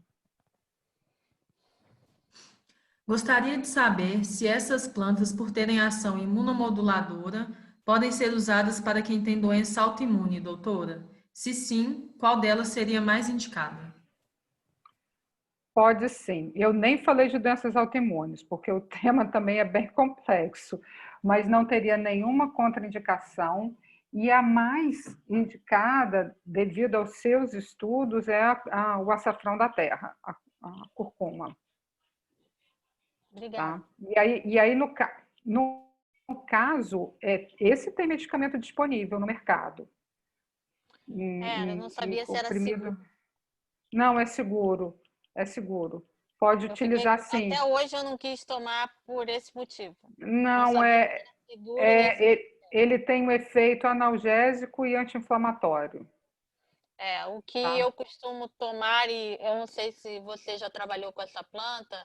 Gostaria de saber se essas plantas, por terem ação imunomoduladora, podem ser usadas para quem tem doença autoimune, doutora? Se sim, qual delas seria mais indicada? Pode sim. Eu nem falei de doenças autoimunes, porque o tema também é bem complexo, mas não teria nenhuma contraindicação. E a mais indicada, devido aos seus estudos, é o açafrão da terra, a curcuma. Obrigada. Tá? E aí no caso, esse tem medicamento disponível no mercado. Eu não sabia se era seguro. Não, é seguro. É seguro. Pode utilizar sim. Até hoje eu não quis tomar por esse motivo. Não, ele tem um efeito analgésico e anti-inflamatório. O que eu costumo tomar, e eu não sei se você já trabalhou com essa planta,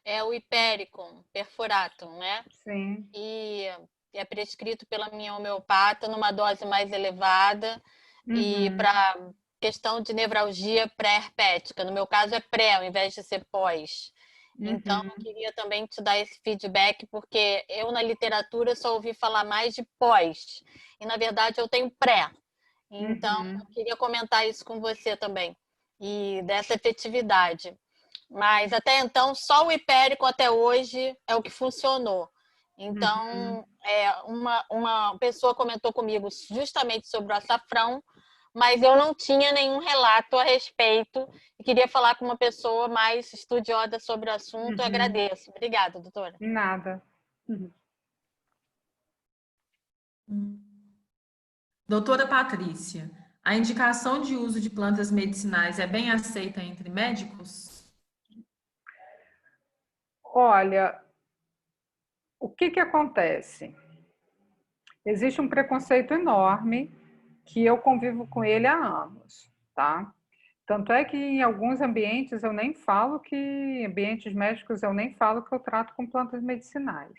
é o Hipericum perfuratum, né? Sim. E é prescrito pela minha homeopata numa dose mais elevada e para questão de nevralgia pré-herpética. No meu caso é pré, ao invés de ser pós. Então, eu queria também te dar esse feedback, porque eu na literatura só ouvi falar mais de pós. E, na verdade, eu tenho pré. Então, eu queria comentar isso com você também. E dessa efetividade. Mas, até então, só o Hipéricum até hoje é o que funcionou. Então, uma pessoa comentou comigo justamente sobre o açafrão, mas eu não tinha nenhum relato a respeito e queria falar com uma pessoa mais estudiosa sobre o assunto. Eu agradeço. Obrigada, doutora. Nada. Doutora Patrícia, a indicação de uso de plantas medicinais é bem aceita entre médicos? Olha, o que acontece? Existe um preconceito enorme que eu convivo com ele há anos, tá? Tanto é que em alguns ambientes eu nem falo que, ambientes médicos eu nem falo que eu trato com plantas medicinais.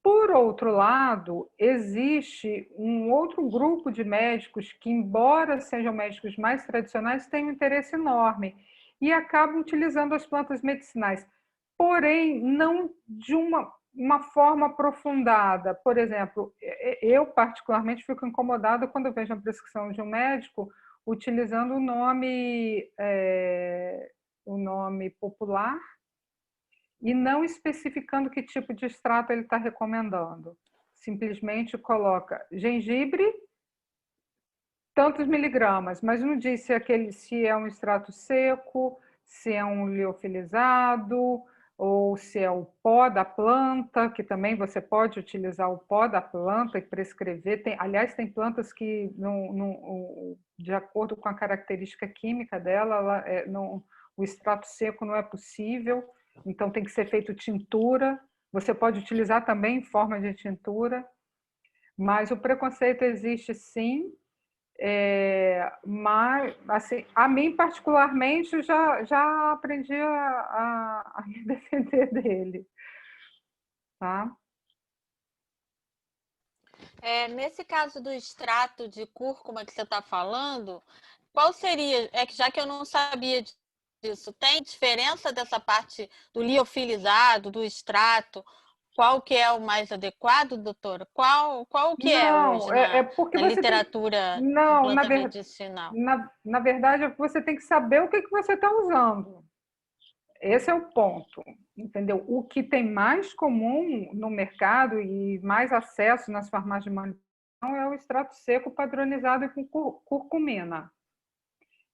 Por outro lado, existe um outro grupo de médicos que, embora sejam médicos mais tradicionais, têm um interesse enorme e acabam utilizando as plantas medicinais, porém não de uma forma aprofundada. Por exemplo, eu particularmente fico incomodada quando eu vejo a prescrição de um médico utilizando o nome popular e não especificando que tipo de extrato ele está recomendando, simplesmente coloca gengibre, tantos miligramas, mas não diz se é um extrato seco, se é um liofilizado, ou se é o pó da planta, que também você pode utilizar o pó da planta e prescrever. Aliás, tem plantas que, de acordo com a característica química dela, o extrato seco não é possível, então tem que ser feito tintura. Você pode utilizar também em forma de tintura, mas o preconceito existe sim. Mas, assim, a mim particularmente, já aprendi a me defender dele, tá? Nesse caso do extrato de cúrcuma que você está falando, qual seria, que já que eu não sabia disso, tem diferença dessa parte do liofilizado, do extrato? Qual que é o mais adequado, doutora? Qual que é hoje porque na literatura de planta medicinal? Na verdade, você tem que saber o que você está usando. Esse é o ponto, entendeu? O que tem mais comum no mercado e mais acesso nas farmácias de manutenção é o extrato seco padronizado e com curcumina.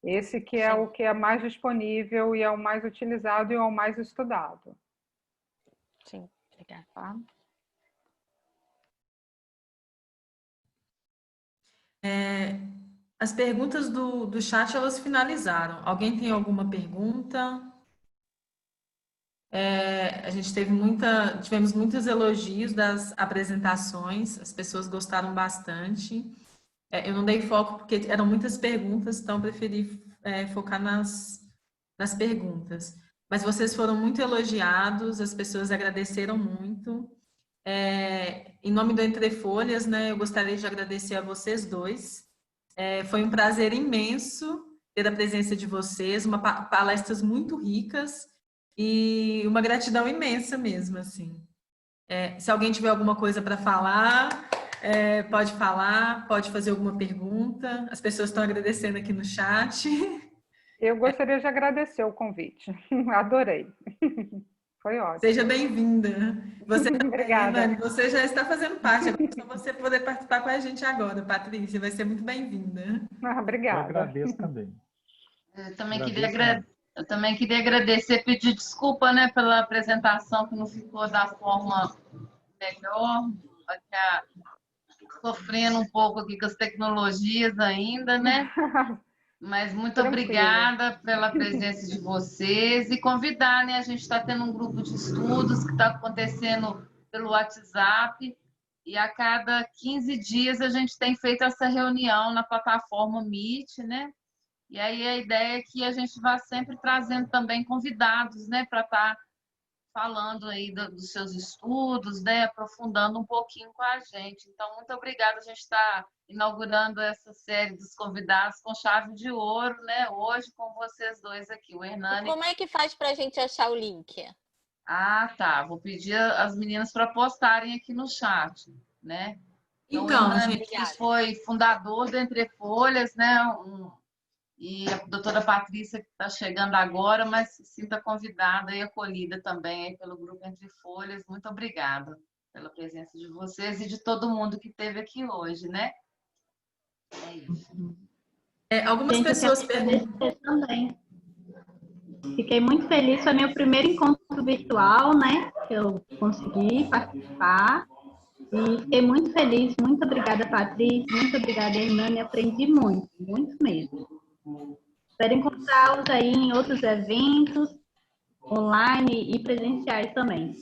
Esse que é o que é mais disponível e é o mais utilizado e é o mais estudado. Sim. Obrigada. Tá? As perguntas do chat, elas finalizaram. Alguém tem alguma pergunta? A gente tivemos muitos elogios das apresentações, as pessoas gostaram bastante. Eu não dei foco porque eram muitas perguntas, então preferi focar nas perguntas. Mas vocês foram muito elogiados, as pessoas agradeceram muito. Em nome do Entre Folhas, né, eu gostaria de agradecer a vocês dois. Foi um prazer imenso ter a presença de vocês, palestras muito ricas e uma gratidão imensa mesmo, assim. Se alguém tiver alguma coisa para falar, pode falar, pode fazer alguma pergunta. As pessoas estão agradecendo aqui no chat. Eu gostaria de agradecer o convite. Adorei. Foi ótimo. Seja bem-vinda. Obrigada. Você já está fazendo parte, agora só você poder participar com a gente agora, Patrícia. Vai ser muito bem-vinda. Obrigada. Eu agradeço também. Eu também queria agradecer, pedir desculpa, né, pela apresentação que não ficou da forma melhor, sofrendo um pouco aqui com as tecnologias ainda, né? Mas muito obrigada pela presença de vocês e convidar, né? A gente está tendo um grupo de estudos que está acontecendo pelo WhatsApp e a cada 15 dias a gente tem feito essa reunião na plataforma Meet, né? E aí a ideia é que a gente vá sempre trazendo também convidados, né? Para estar falando aí dos seus estudos, né? Aprofundando um pouquinho com a gente. Então, muito obrigada. A gente está inaugurando essa série dos convidados com chave de ouro, né? Hoje com vocês dois aqui, o Hernani. E como é que faz para a gente achar o link? Ah, tá. Vou pedir as meninas para postarem aqui no chat, né? Então, o Hernani foi fundador do Entre Folhas, né? E a doutora Patrícia, que está chegando agora, mas se sinta convidada e acolhida também aí pelo Grupo Entre Folhas. Muito obrigada pela presença de vocês e de todo mundo que esteve aqui hoje, né? É isso. Algumas pessoas perguntam também. Fiquei muito feliz, foi meu primeiro encontro virtual, né? Que eu consegui participar. E fiquei muito feliz. Muito obrigada, Patrícia. Muito obrigada, Hernani. Aprendi muito, muito mesmo. Espero encontrá-los aí em outros eventos, online e presenciais também.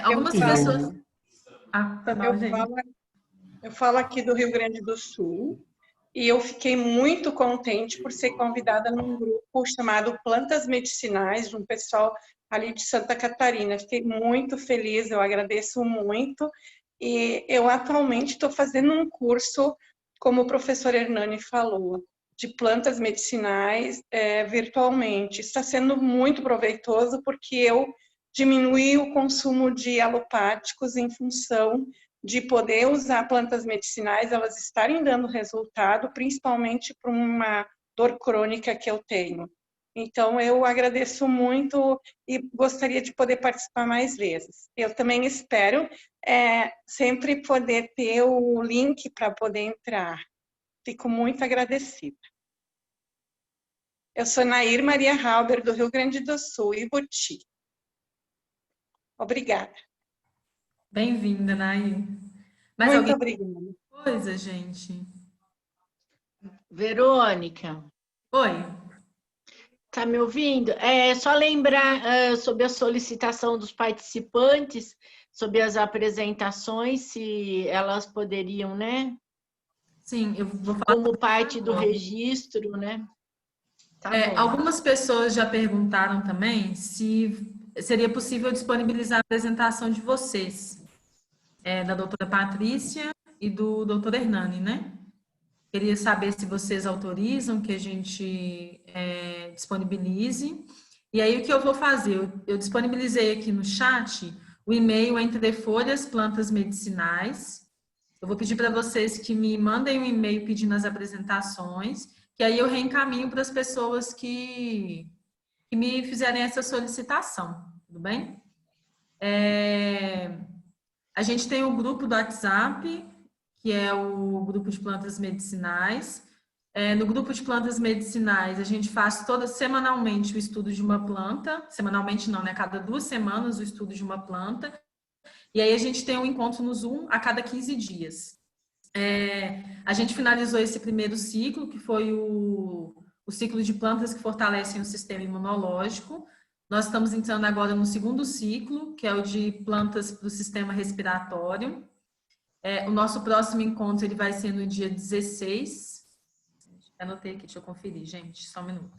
Algumas pessoas... Eu falo aqui do Rio Grande do Sul e eu fiquei muito contente por ser convidada num grupo chamado Plantas Medicinais, de um pessoal ali de Santa Catarina. Fiquei muito feliz, eu agradeço muito. E eu atualmente estou fazendo um curso, como o professor Hernani falou, de plantas medicinais virtualmente. Está sendo muito proveitoso porque eu diminuí o consumo de alopáticos em função de poder usar plantas medicinais, elas estarem dando resultado, principalmente para uma dor crônica que eu tenho. Então, eu agradeço muito e gostaria de poder participar mais vezes. Eu também espero sempre poder ter o link para poder entrar. Fico muito agradecida. Eu sou Nair Maria Halber, do Rio Grande do Sul, Ibuti. Obrigada. Bem-vinda, Nair. Muito alguém obrigada. Coisa, gente. Verônica. Oi. Tá me ouvindo? É só lembrar sobre a solicitação dos participantes, sobre as apresentações, se elas poderiam, né? Sim, eu vou falar como parte do registro, né? Tá bom. Algumas pessoas já perguntaram também se seria possível disponibilizar a apresentação de vocês, da doutora Patrícia e do doutor Hernani, né? Queria saber se vocês autorizam que a gente disponibilize. E aí, o que eu vou fazer? Eu disponibilizei aqui no chat o e-mail Entre Folhas Plantas Medicinais. Eu vou pedir para vocês que me mandem um e-mail pedindo as apresentações, que aí eu reencaminho para as pessoas que me fizerem essa solicitação, tudo bem? A gente tem o grupo do WhatsApp, que é o grupo de plantas medicinais. No grupo de plantas medicinais, a gente faz semanalmente o estudo de uma planta, semanalmente não, né? Cada 2 semanas o estudo de uma planta, e aí a gente tem um encontro no Zoom a cada 15 dias. A gente finalizou esse primeiro ciclo, que foi o ciclo de plantas que fortalecem o sistema imunológico. Nós estamos entrando agora no segundo ciclo, que é o de plantas para o sistema respiratório. O nosso próximo encontro ele vai ser no dia 16. Anotei aqui, deixa eu conferir, gente, só um minuto.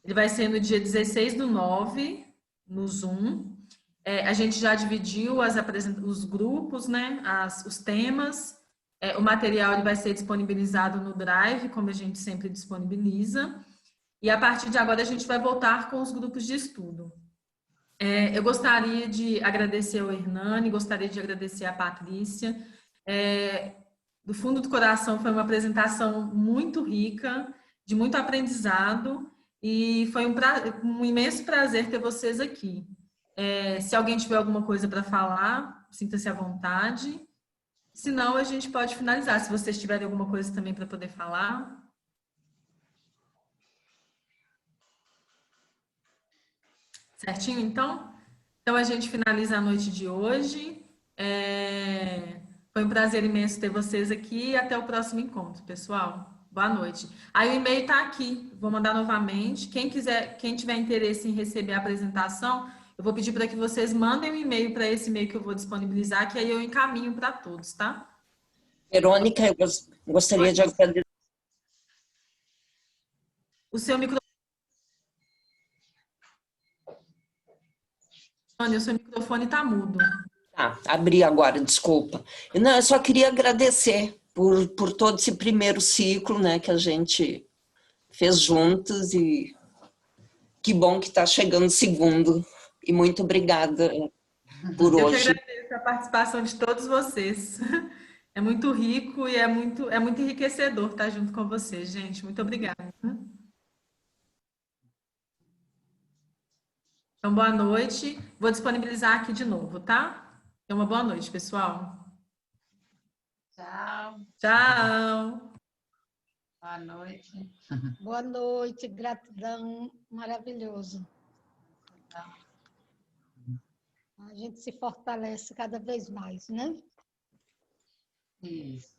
Ele vai ser no dia 16/9, no Zoom. A gente já dividiu os grupos, né, os temas. O material ele vai ser disponibilizado no Drive, como a gente sempre disponibiliza. E a partir de agora a gente vai voltar com os grupos de estudo. Eu gostaria de agradecer ao Hernani, gostaria de agradecer à Patrícia. Do fundo do coração, foi uma apresentação muito rica, de muito aprendizado, e foi um imenso prazer ter vocês aqui. Se alguém tiver alguma coisa para falar, sinta-se à vontade. Se não, a gente pode finalizar. Se vocês tiverem alguma coisa também para poder falar. Certinho, então? Então, a gente finaliza a noite de hoje. Foi um prazer imenso ter vocês aqui e até o próximo encontro, pessoal. Boa noite. Aí o e-mail está aqui, vou mandar novamente. Quem tiver interesse em receber a apresentação, eu vou pedir para que vocês mandem um e-mail para esse e-mail que eu vou disponibilizar, que aí eu encaminho para todos, tá? Verônica, eu gostaria de agradecer. O seu microfone está mudo. Abri agora, desculpa. Não, eu só queria agradecer por todo esse primeiro ciclo, né, que a gente fez juntos, e que bom que está chegando o segundo. E muito obrigada por hoje. Eu que agradeço a participação de todos vocês. É muito rico e é muito enriquecedor estar junto com vocês, gente. Muito obrigada. Então, boa noite. Vou disponibilizar aqui de novo, tá? Então, uma boa noite, pessoal. Tchau. Tchau. Boa noite. Boa noite, gratidão, maravilhoso. A gente se fortalece cada vez mais, né? Isso.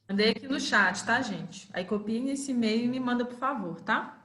Mandei aqui no chat, tá, gente? Aí copiem esse e-mail e me manda, por favor, tá?